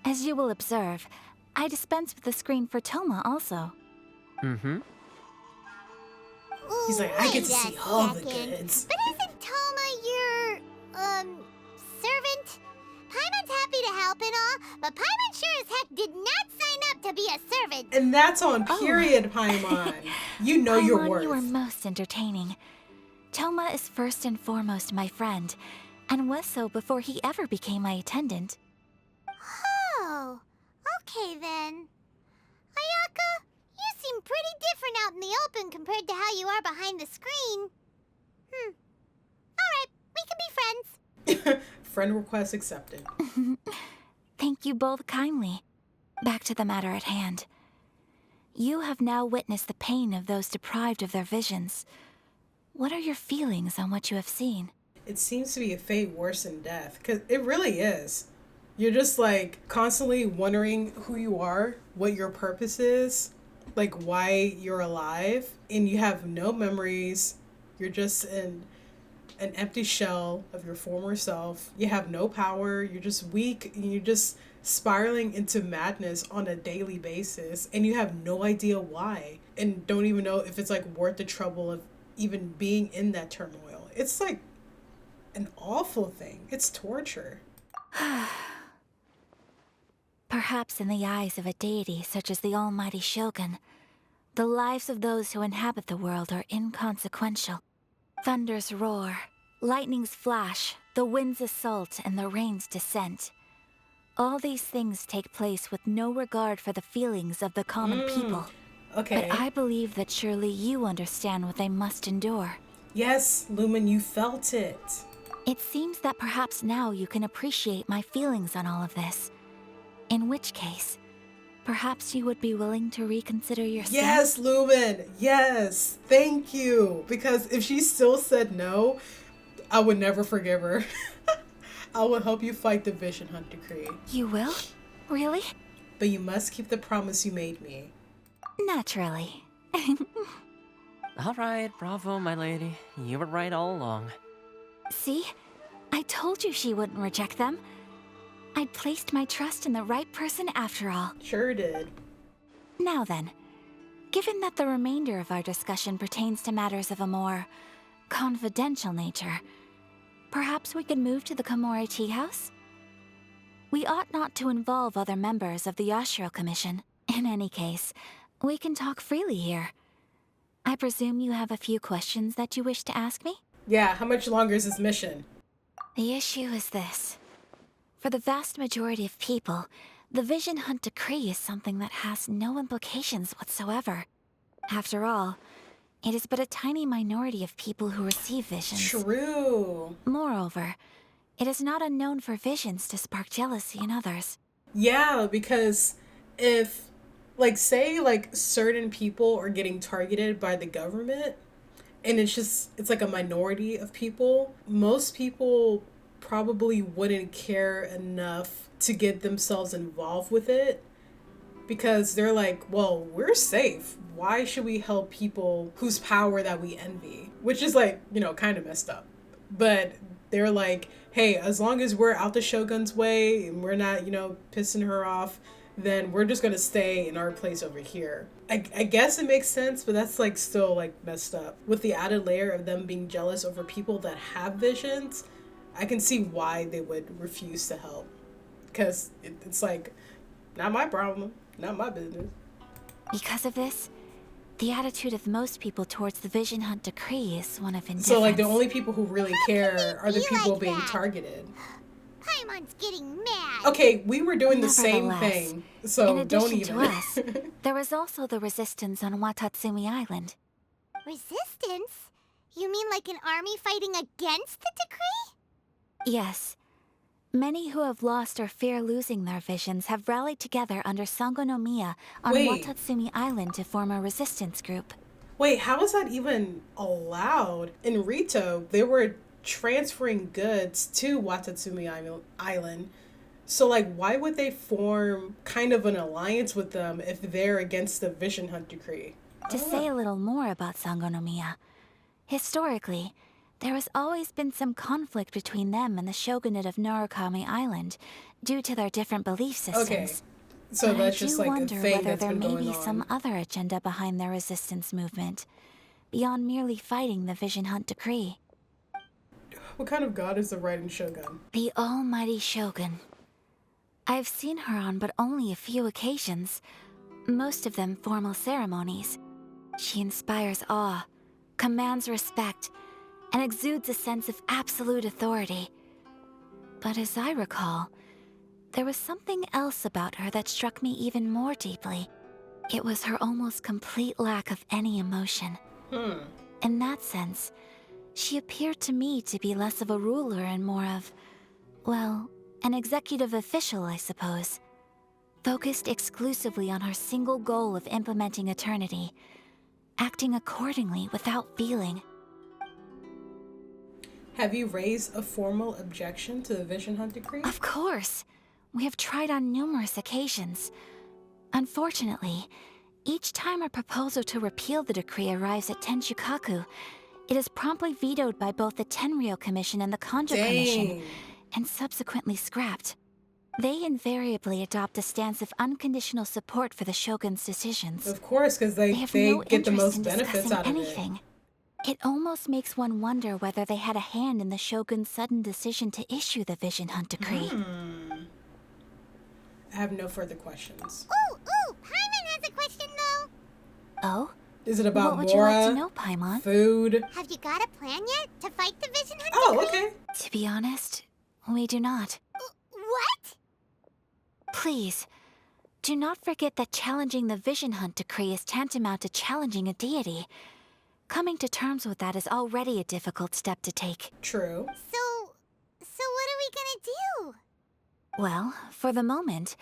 As you will observe, I dispense with the screen for Toma also. He's like, I get to Wait see a all the second. goods. But isn't Toma your, servant? Paimon's happy to help and all, but Paimon sure as heck did not sign up to be a servant. And that's on period, Paimon. You know your Paimon, worth. you are most entertaining. Toma is first and foremost my friend, and was so before he ever became my attendant. Oh, okay then. Ayaka, you seem pretty different out in the open compared to how you are behind the screen. Alright, we can be friends. Friend request accepted. Thank you both kindly. Back to the matter at hand. You have now witnessed the pain of those deprived of their visions. What are your feelings on what you have seen? It seems to be a fate worse than death, because it really is. You're just like constantly wondering who you are, what your purpose is, like why you're alive, and you have no memories. You're just in an empty shell of your former self. You have no power. You're just weak, and you're just spiraling into madness on a daily basis, and you have no idea why, and don't even know if it's like worth the trouble of even being in that turmoil. It's like an awful thing. It's torture. Perhaps in the eyes of a deity such as the almighty Shogun, the lives of those who inhabit the world are inconsequential. Thunders roar, lightnings flash, the winds assault, and the rains descent. All these things take place with no regard for the feelings of the common people. Okay. But I believe that surely you understand what they must endure. Yes, Lumen, you felt it. It seems that perhaps now you can appreciate my feelings on all of this. In which case, perhaps you would be willing to reconsider your stance? Yes, Lumen. Yes. Thank you. Because if she still said no, I would never forgive her. I will help you fight the Vision Hunt decree. You will? Really? But you must keep the promise you made me. Naturally. Alright, bravo, my lady. You were right all along. See? I told you she wouldn't reject them. I'd placed my trust in the right person after all. Sure did. Now then, given that the remainder of our discussion pertains to matters of a more confidential nature, perhaps we could move to the Komori Tea House? We ought not to involve other members of the Yashiro Commission. In any case, we can talk freely here. I presume you have a few questions that you wish to ask me? Yeah, how much longer is this mission? The issue is this. For the vast majority of people, the Vision Hunt decree is something that has no implications whatsoever. After all, it is but a tiny minority of people who receive visions. True. Moreover, it is not unknown for visions to spark jealousy in others. Yeah, because if, like, say, like, certain people are getting targeted by the government, and it's like a minority of people, most people probably wouldn't care enough to get themselves involved with it because they're like, well, we're safe. Why should we help people whose power that we envy? Which is like, you know, kind of messed up. But they're like, hey, as long as we're out the Shogun's way and we're not, you know, pissing her off, then we're just gonna stay in our place over here. I guess it makes sense, but that's like still like messed up. With the added layer of them being jealous over people that have visions, I can see why they would refuse to help. Because it's like, not my problem, not my business. Because of this, the attitude of most people towards the Vision Hunt decree is one of indifference. So like the only people who really care are the people being targeted. Paimon's getting mad. Okay, we were doing the same thing, so in don't addition even. to us, there was also the resistance on Watatsumi Island. Resistance? You mean like an army fighting against the decree? Yes. Many who have lost or fear losing their visions have rallied together under Sango no Miya on Watatsumi Island to form a resistance group. Wait, how is that even allowed? In Rito, they were transferring goods to Watatsumi Island. So like, why would they form kind of an alliance with them if they're against the Vision Hunt decree? To say a little more about Sango no Miya, historically, there has always been some conflict between them and the shogunate of Narukami Island due to their different belief systems. Okay, so but that's I just do like a wonder thing whether that's there been may going be on. some other agenda behind their resistance movement, beyond merely fighting the Vision Hunt decree. What kind of god is the Raiden Shogun? The almighty Shogun. I've seen her on but only a few occasions, most of them formal ceremonies. She inspires awe, commands respect, and exudes a sense of absolute authority. But as I recall, there was something else about her that struck me even more deeply. It was her almost complete lack of any emotion. In that sense, she appeared to me to be less of a ruler and more of, well, an executive official, I suppose. Focused exclusively on her single goal of implementing eternity, acting accordingly without feeling. Have you raised a formal objection to the Vision Hunt decree? Of course. We have tried on numerous occasions. Unfortunately, each time a proposal to repeal the decree arrives at Tenshukaku, it is promptly vetoed by both the Tenryou Commission and the Kanjo Commission, and subsequently scrapped. They invariably adopt a stance of unconditional support for the Shogun's decisions. Of course, because they have no get the interest most in benefits discussing out of anything. It almost makes one wonder whether they had a hand in the Shogun's sudden decision to issue the Vision Hunt decree. I have no further questions. Ooh, Paimon has a question though. Oh? Is it about what would you like Mora? to know, Paimon? Food? Have you got a plan yet to fight the Vision Hunt Oh, decree? okay. To be honest, we do not. What? Please, do not forget that challenging the Vision Hunt decree is tantamount to challenging a deity. Coming to terms with that is already a difficult step to take. True. So what are we gonna do? Well, for the moment,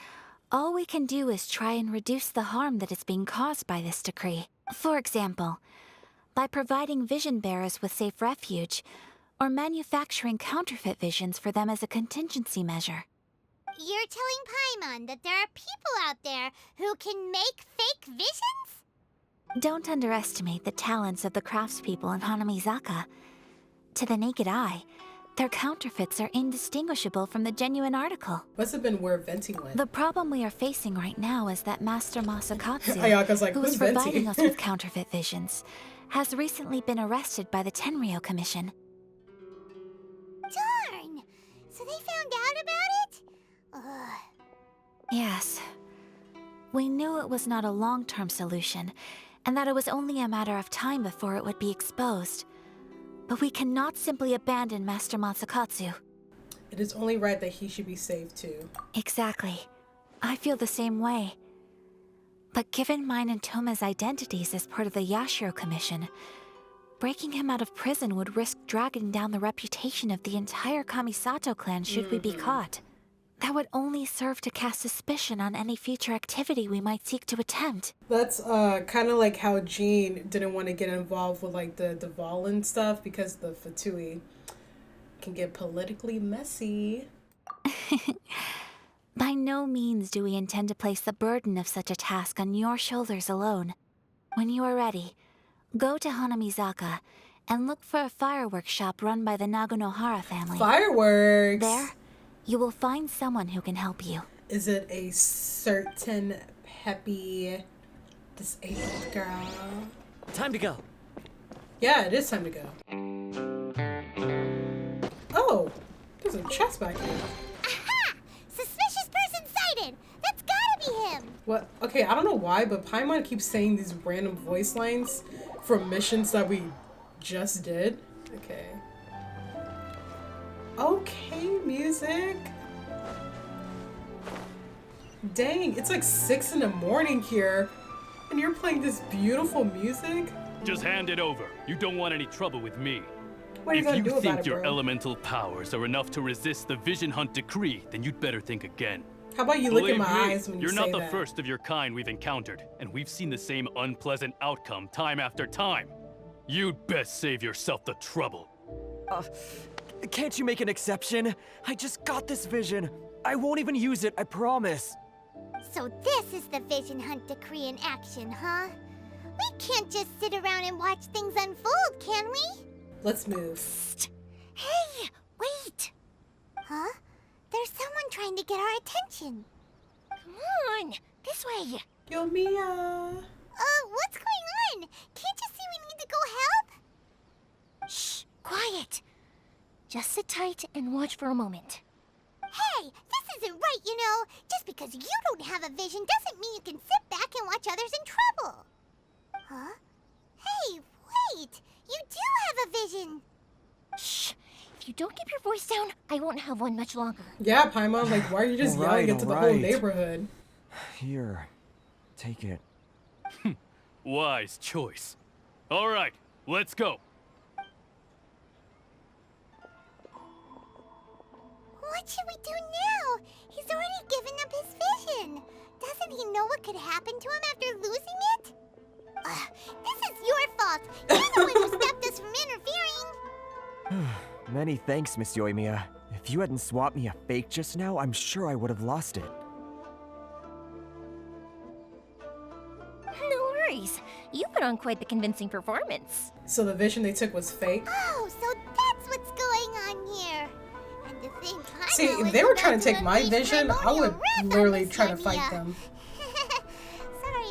all we can do is try and reduce the harm that is being caused by this decree. For example, by providing vision bearers with safe refuge, or manufacturing counterfeit visions for them as a contingency measure. You're telling Paimon that there are people out there who can make fake visions? Don't underestimate the talents of the craftspeople in Hanamizaka. To the naked eye, their counterfeits are indistinguishable from the genuine article. Must have been where Venti went. The problem we are facing right now is that Master Masakatsu, Ayaka's like, who who's is providing Venti? us with counterfeit visions, has recently been arrested by the Tenryou Commission. Darn! So they found out about it? Ugh. Yes. We knew it was not a long-term solution, and that it was only a matter of time before it would be exposed. But we cannot simply abandon Master Masakatsu. It is only right that he should be saved too. Exactly. I feel the same way. But given mine and Toma's identities as part of the Yashiro Commission, breaking him out of prison would risk dragging down the reputation of the entire Kamisato clan should we be caught. That would only serve to cast suspicion on any future activity we might seek to attempt. That's kind of like how Jean didn't want to get involved with like the Dvalin stuff because the Fatui can get politically messy. By no means do we intend to place the burden of such a task on your shoulders alone. When you are ready, go to Hanamizaka and look for a fireworks shop run by the Naganohara family. Fireworks! There, you will find someone who can help you. Is it a certain peppy, disabled girl? Time to go. Yeah, it is time to go. Oh, there's a chest back here. Aha! Suspicious person sighted! That's gotta be him! What? Okay, I don't know why, but Paimon keeps saying these random voice lines from missions that we just did. Okay. Okay, music. Dang, it's like 6 in the morning here, and you're playing this beautiful music? Just hand it over. You don't want any trouble with me. What are you gonna If do you about think it, your bro? elemental powers are enough to resist the Vision Hunt decree, then you'd better think again. How about you look in Believe my me, eyes when you you're say not the that? first of your kind we've encountered, and we've seen the same unpleasant outcome time after time. You'd best save yourself the trouble. Can't you make an exception? I just got this vision. I won't even use it, I promise. So this is the Vision Hunt decree in action, huh? We can't just sit around and watch things unfold, can we? Let's move. Hey, wait! Huh? There's someone trying to get our attention. Come on, this way. Yo, Mia. What's going on? Can't you see we need to go help? Shh, quiet. Just sit tight and watch for a moment. Hey, this isn't right, you know. Just because you don't have a vision doesn't mean you can sit back and watch others in trouble. Huh? Hey, wait! You do have a vision! Shh. If you don't keep your voice down, I won't have one much longer. Yeah, Paimon, like, why are you just yelling into the whole neighborhood? Here, take it. Wise choice. All right, let's go. What should we do now? He's already given up his vision. Doesn't he know what could happen to him after losing it? This is your fault. You're the one who stopped us from interfering. Many thanks, Miss Yoimiya. If you hadn't swapped me a fake just now, I'm sure I would have lost it. No worries. You put on quite the convincing performance. So the vision they took was fake? Oh, so that's what's going on here. And to think See, if they were trying to take my vision, I would literally try to fight them.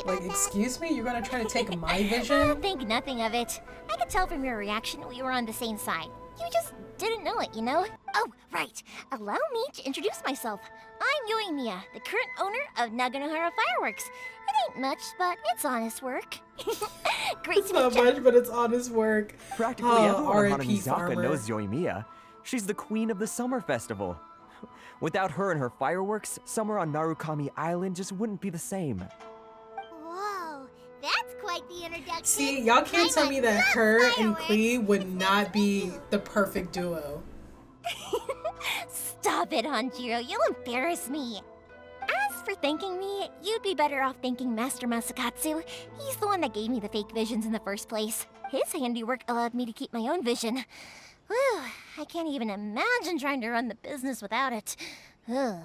Like, excuse me? You're gonna try to take my vision? Think nothing of it. I could tell from your reaction we were on the same side. You just didn't know it, you know? Oh, right. Allow me to introduce myself. I'm Yoimiya, the current owner of Naganohara Fireworks. It ain't much, but it's honest work. Great It's to not meet you. much, but it's honest work. Practically everyone on R.I.P. Hanamizaka Farmer. knows Yoimiya. She's the queen of the summer festival. Without her and her fireworks, summer on Narukami Island just wouldn't be the same. Whoa, that's quite the introduction. See, y'all can't tell me that her and Klee would not be the perfect duo. Stop it, Hanjiro. You'll embarrass me. As for thanking me, you'd be better off thanking Master Masakatsu. He's the one that gave me the fake visions in the first place. His handiwork allowed me to keep my own vision. Whew, I can't even imagine trying to run the business without it. Ugh.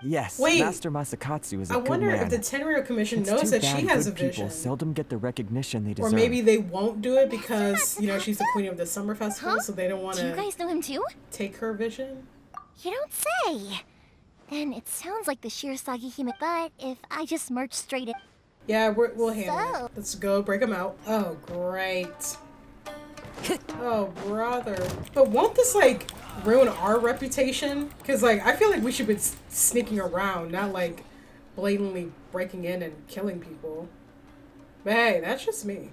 Yes, Wait, Master Masakatsu is a I good wonder man. if the Tenryou Commission It's knows too that bad she has a good people vision. seldom get the recognition they Or deserve. maybe they won't do it because, you know, she's the queen of the summer festival, so they don't want Do you to guys know him too? take her vision. You don't say. Then it sounds like the Shirasagi Hime, but if I just march straight in. Yeah, we'll handle it. Let's go break them out. Oh, great. Oh, brother. But won't this, like, ruin our reputation? Because, like, I feel like we should be sneaking around, not, like, blatantly breaking in and killing people. But hey, that's just me.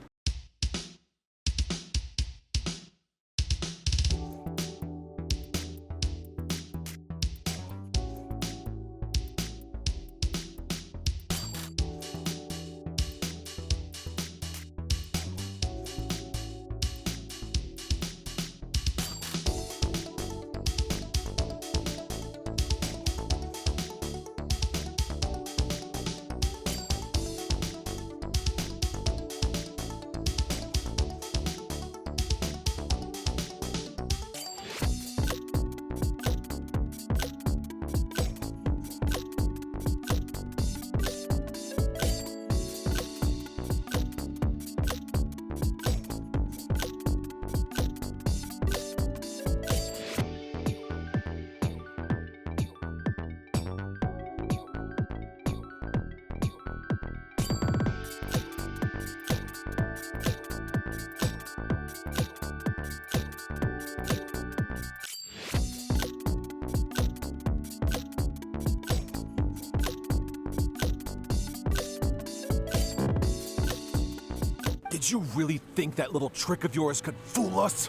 Did you really think that little trick of yours could fool us?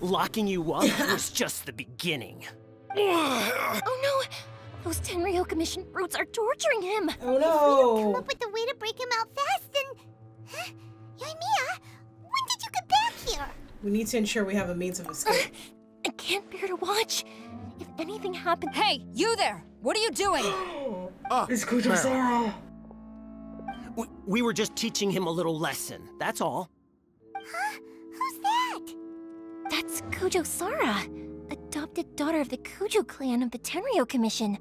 Locking you up was just the beginning. Oh no! Those Tenryou Commission brutes are torturing him! Oh If we don't come up with a way to break him out fast, then... Huh? Yoimiya, when did you get back here? We need to ensure we have a means of escape. I can't bear to watch. If anything happens... Hey, you there! What are you doing? It's Kujo-Sara! We were just teaching him a little lesson, that's all. Huh? Who's that? That's Kujo-Sara, adopted daughter of the Kujo clan of the Tenryou Commission.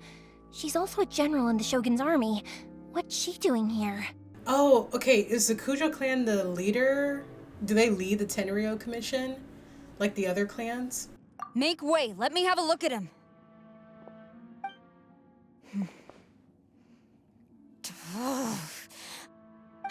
She's also a general in the Shogun's army. What's she doing here? Oh, okay. Is the Kujo clan the leader? Do they lead the Tenryou Commission? Like the other clans? Make way. Let me have a look at him.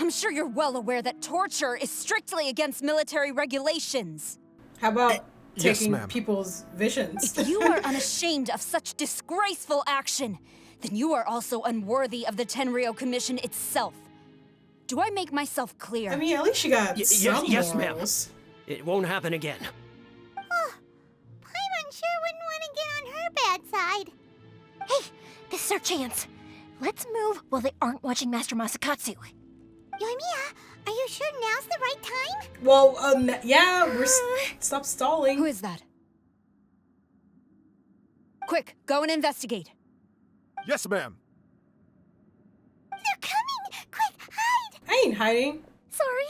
I'm sure you're well aware that torture is strictly against military regulations. How about Yes, taking ma'am. people's visions? If you are unashamed of such disgraceful action, then you are also unworthy of the Tenryou Commission itself. Do I make myself clear? I mean, at least she got some yes, ma'am. morals. It won't happen again. Paimon sure wouldn't want to get on her bad side. Hey, this is our chance. Let's move while they aren't watching Master Masakatsu. Yoimiya, are you sure now's the right time? Well, yeah, stop stalling. Who is that? Quick, go and investigate. Yes, ma'am. They're coming! Quick, hide! I ain't hiding. Sorry.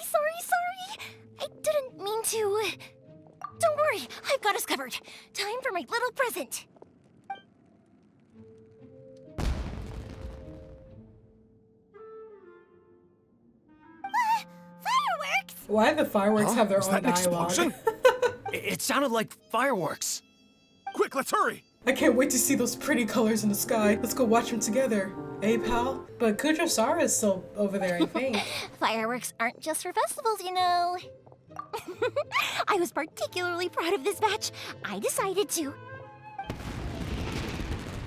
I didn't mean to. Don't worry, I've got us covered. Time for my little present. Fireworks! Why do the fireworks have their Was own that an dialogue? explosion? It sounded like fireworks. Quick, let's hurry! I can't wait to see those pretty colors in the sky. Let's go watch them together. Eh, pal? But Kujo-Sara is still over there, I think. Fireworks aren't just for festivals, you know. I was particularly proud of this batch. I decided to.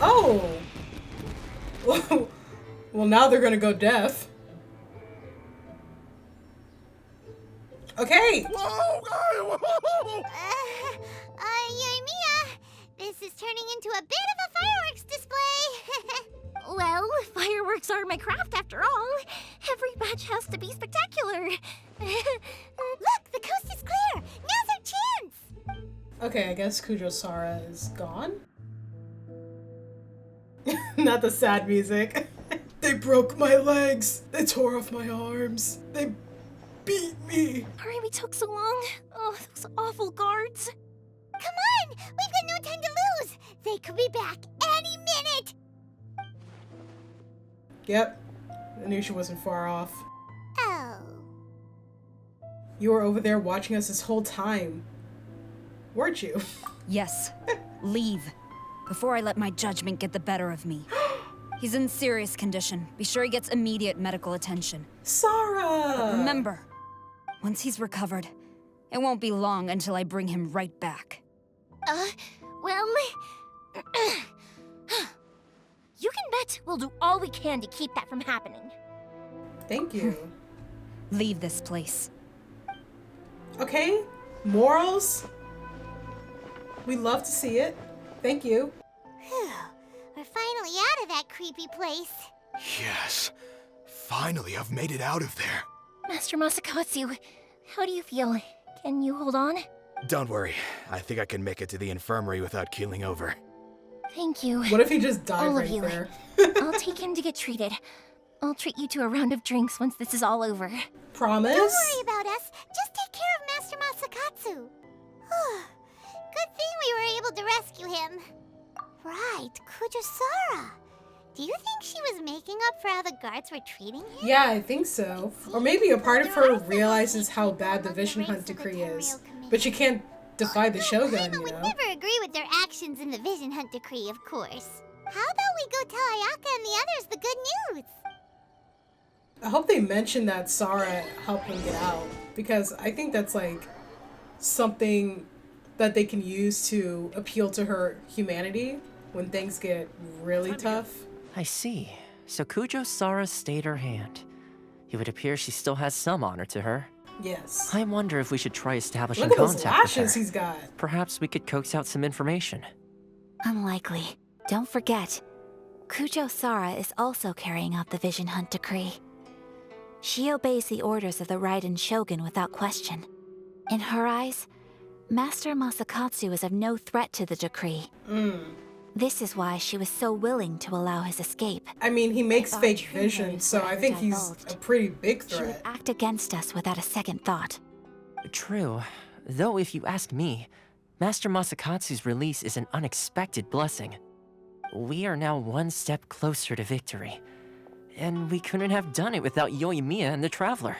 Oh! Well, now they're gonna go deaf. Okay! Yoimiya, this is turning into a bit of a fireworks display. Well, fireworks are my craft after all. Every batch has to be spectacular. Look, the coast is clear. Now's our chance. Okay, I guess Kujo-Sara is gone. Not the sad music. They broke my legs. They tore off my arms. They beat me. Sorry we took so long. Oh, those awful guards. Come on, we've got no time to lose. They could be back any minute. Yep. I knew she wasn't far off. Oh. You were over there watching us this whole time. Weren't you? Yes. Leave. Before I let my judgment get the better of me. He's in serious condition. Be sure he gets immediate medical attention. Sarah! But remember, once he's recovered, it won't be long until I bring him right back. Well... You can bet we'll do all we can to keep that from happening. Thank you. Leave this place. Okay. Morals? We love to see it. Thank you. Whew. We're finally out of that creepy place. Yes. Finally, I've made it out of there. Master Masakatsu, how do you feel? Can you hold on? Don't worry. I think I can make it to the infirmary without keeling over. Thank you. What if he just died all right of you. there? I'll take him to get treated. I'll treat you to a round of drinks once this is all over. Promise? Don't worry about us. Just take care of Master Masakatsu. Good thing we were able to rescue him. Right, Kujo-Sara. Do you think she was making up for how the guards were treating him? Yeah, I think so. Or maybe a part of her realizes how bad the Vision Hunt decree is. But she can't defy the Shogun, you know? Never agree with their actions in the Vision Hunt decree, of course. How about we go tell Ayaka and the others the good news? I hope they mention that Sara helped him get out. Because I think that's like something that they can use to appeal to her humanity when things get really tough. I see. So Kujo-Sara stayed her hand. It would appear she still has some honor to her. Yes. I wonder if we should try establishing Look at those contact with lashes her. he's got. Perhaps we could coax out some information. Unlikely. Don't forget, Kujo Sara is also carrying out the Vision Hunt decree. She obeys the orders of the Raiden Shogun without question. In her eyes, Master Masakatsu is of no threat to the decree. This is why she was so willing to allow his escape. I mean, he makes fake vision, so I think he's a pretty big She would threat. act against us without a second thought. True. Though if you ask me, Master Masakatsu's release is an unexpected blessing. We are now one step closer to victory. And we couldn't have done it without Yoimiya and the Traveler.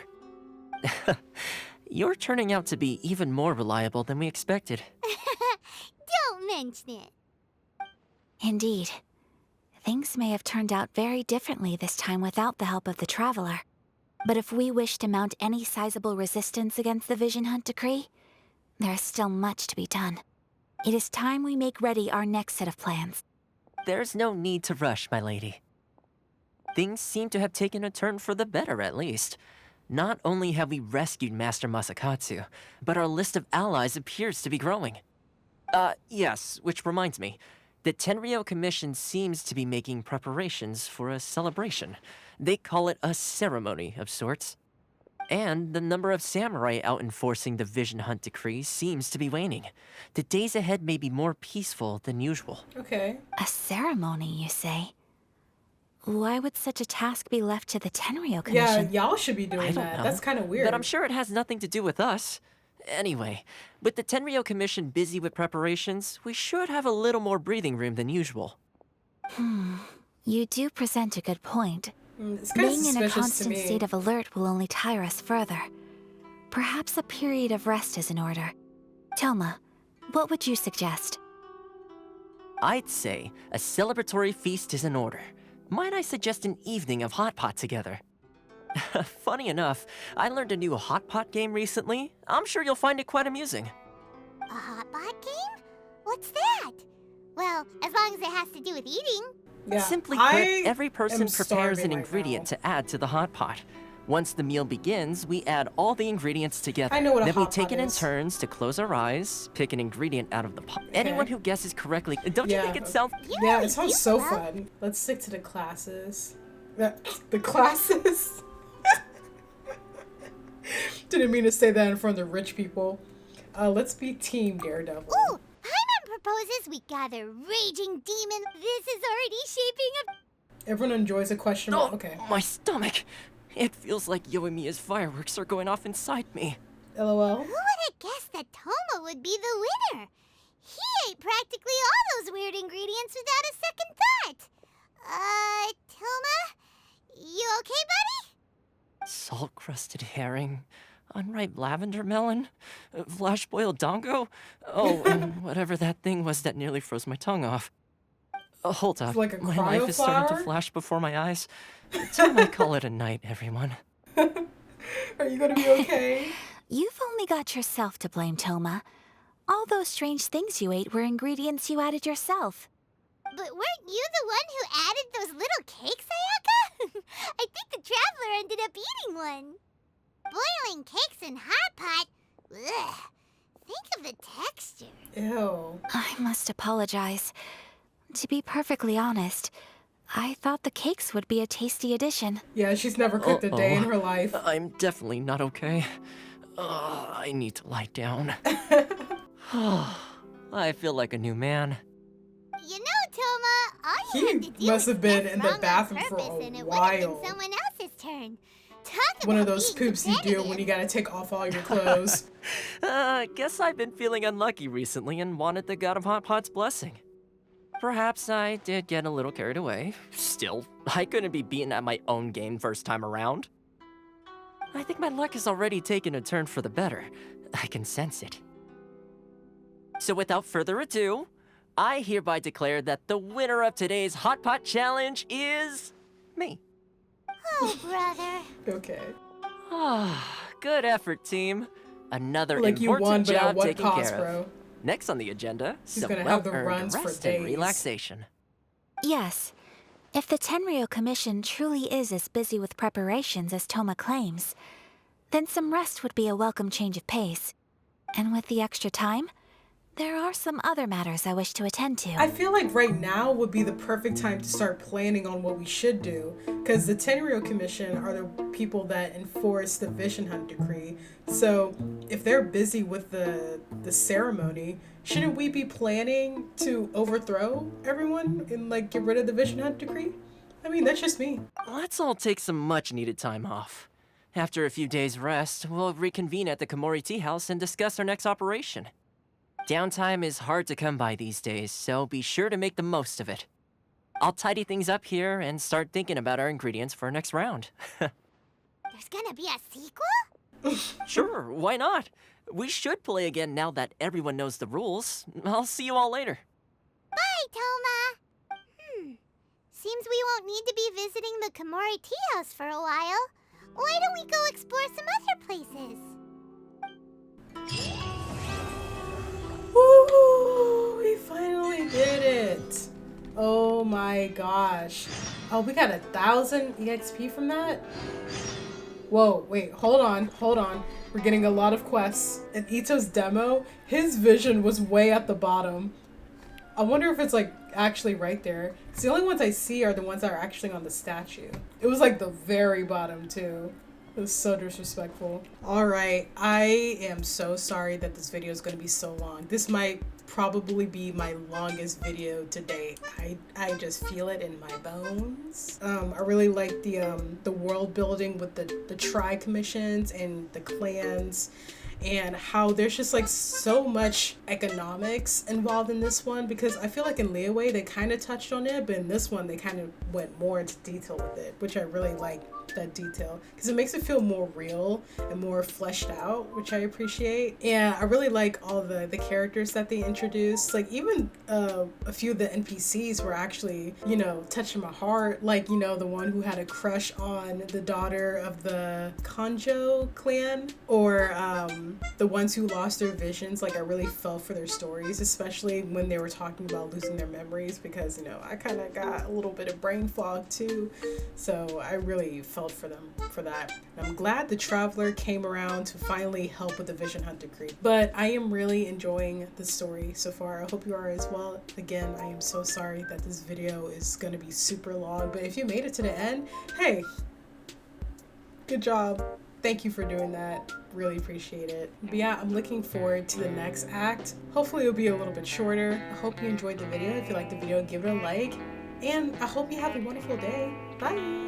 You're turning out to be even more reliable than we expected. Don't mention it. Indeed. Things may have turned out very differently this time without the help of the Traveler. But if we wish to mount any sizable resistance against the Vision Hunt decree, there is still much to be done. It is time we make ready our next set of plans. There's no need to rush, my lady. Things seem to have taken a turn for the better, at least. Not only have we rescued Master Masakatsu, but our list of allies appears to be growing. Yes, which reminds me. The Tenryou Commission seems to be making preparations for a celebration. They call it a ceremony of sorts. And the number of samurai out enforcing the Vision Hunt decree seems to be waning. The days ahead may be more peaceful than usual. Okay. A ceremony, you say? Why would such a task be left to the Tenryou Commission? Yeah, y'all should be doing I don't that. know, That's kind of weird. But I'm sure it has nothing to do with us. Anyway, with the Tenryou Commission busy with preparations, we should have a little more breathing room than usual. You do present a good point. It's kind of Being in a suspicious to constant me. state of alert will only tire us further. Perhaps a period of rest is in order. Toma, what would you suggest? I'd say a celebratory feast is in order. Might I suggest an evening of hot pot together? Funny enough, I learned a new hot pot game recently. I'm sure you'll find it quite amusing. A hot pot game? What's that? Well, as long as it has to do with eating. Yeah, Simply I put, every person am prepares starving an right ingredient now. to add to the hot pot. Once the meal begins, we add all the ingredients together. I know what a then we hot take pot it in is. turns to close our eyes, pick an ingredient out of the pot. Anyone who guesses correctly, don't you think it sounds... Yeah, it sounds so fun. Let's stick to the classes. The classes? Didn't mean to say that in front of the rich people. Let's be Team Daredevil. Ooh, Paimon proposes we gather raging demon. This is already shaping up. Everyone enjoys a question mark. Okay. My stomach! It feels like Yoimiya's fireworks are going off inside me. LOL. Who would have guessed that Toma would be the winner? He ate practically all those weird ingredients without a second thought. Toma? You okay, buddy? Salt-crusted herring, unripe lavender melon, flash-boiled dongo, oh, and whatever that thing was that nearly froze my tongue off. Hold up, like a my life is starting cryo-flower? to flash before my eyes. Till I call it a night, everyone. Are you gonna be okay? You've only got yourself to blame, Toma. All those strange things you ate were ingredients you added yourself. But weren't you the one who added those little cakes, Ayaka? I think the Traveler ended up eating one. Boiling cakes in hot pot? Ugh. Think of the texture. Ew. I must apologize. To be perfectly honest, I thought the cakes would be a tasty addition. Yeah, she's never cooked a day in her life. I'm definitely not okay. I need to lie down. I feel like a new man. You know, Toma, all you have to do Must is have been guess in the wrong on bathroom for purpose a and it would have been while. someone else's turn. Talk One of about those being poops you do when you gotta take off all your clothes. Guess I've been feeling unlucky recently and wanted the God of Hot Pot's blessing. Perhaps I did get a little carried away. Still, I couldn't be beaten at my own game first time around. I think my luck has already taken a turn for the better. I can sense it. So without further ado, I hereby declare that the winner of today's Hot Pot Challenge is... me. Oh, brother. Okay. Good effort, team. Another Like you won, important but at job what taken cost, care bro? of. Next on the agenda, He's some gonna have the well-earned runs for rest and days. relaxation. Yes. If the Tenryou Commission truly is as busy with preparations as Toma claims, then some rest would be a welcome change of pace. And with the extra time, there are some other matters I wish to attend to. I feel like right now would be the perfect time to start planning on what we should do, because the Tenryou Commission are the people that enforce the Vision Hunt Decree. So if they're busy with the ceremony, shouldn't we be planning to overthrow everyone and like get rid of the Vision Hunt Decree? I mean, that's just me. Let's all take some much-needed time off. After a few days' rest, we'll reconvene at the Komori Tea House and discuss our next operation. Downtime is hard to come by these days, so be sure to make the most of it. I'll tidy things up here and start thinking about our ingredients for our next round. There's gonna be a sequel? Sure, why not? We should play again now that everyone knows the rules. I'll see you all later. Bye, Toma! Seems we won't need to be visiting the Komori Tea House for a while. Why don't we go explore some other places? Woo! We finally did it! Oh my gosh. Oh, we got 1,000 EXP from that? Whoa, wait, hold on. We're getting a lot of quests. In Ito's demo, his vision was way at the bottom. I wonder if it's like actually right there. 'Cause the only ones I see are the ones that are actually on the statue. It was like the very bottom too. It was so disrespectful. Alright, I am so sorry that this video is going to be so long. This might probably be my longest video to date. I just feel it in my bones. I really like the world building with the tri-commissions and the clans, and how there's just like so much economics involved in this one, because I feel like in Leeway they kind of touched on it, but in this one they kind of went more into detail with it, which I really like that detail, because it makes it feel more real and more fleshed out, which I appreciate. And I really like all the characters that they introduced. Like even a few of the NPCs were actually, you know, touching my heart. Like, you know, the one who had a crush on the daughter of the Kanjo clan, or the ones who lost their visions. Like I really felt for their stories, especially when they were talking about losing their memories, because, you know, I kind of got a little bit of brain fog too, so I really felt for them for that. And I'm glad the Traveler came around to finally help with the Vision Hunt Decree. But I am really enjoying the story so far. I hope you are as well. Again, I am so sorry that this video is going to be super long, but if you made it to the end, hey, good job. Thank you for doing that. Really appreciate it. But yeah, I'm looking forward to the next act. Hopefully it'll be a little bit shorter. I hope you enjoyed the video. If you liked the video, give it a like. And I hope you have a wonderful day. Bye!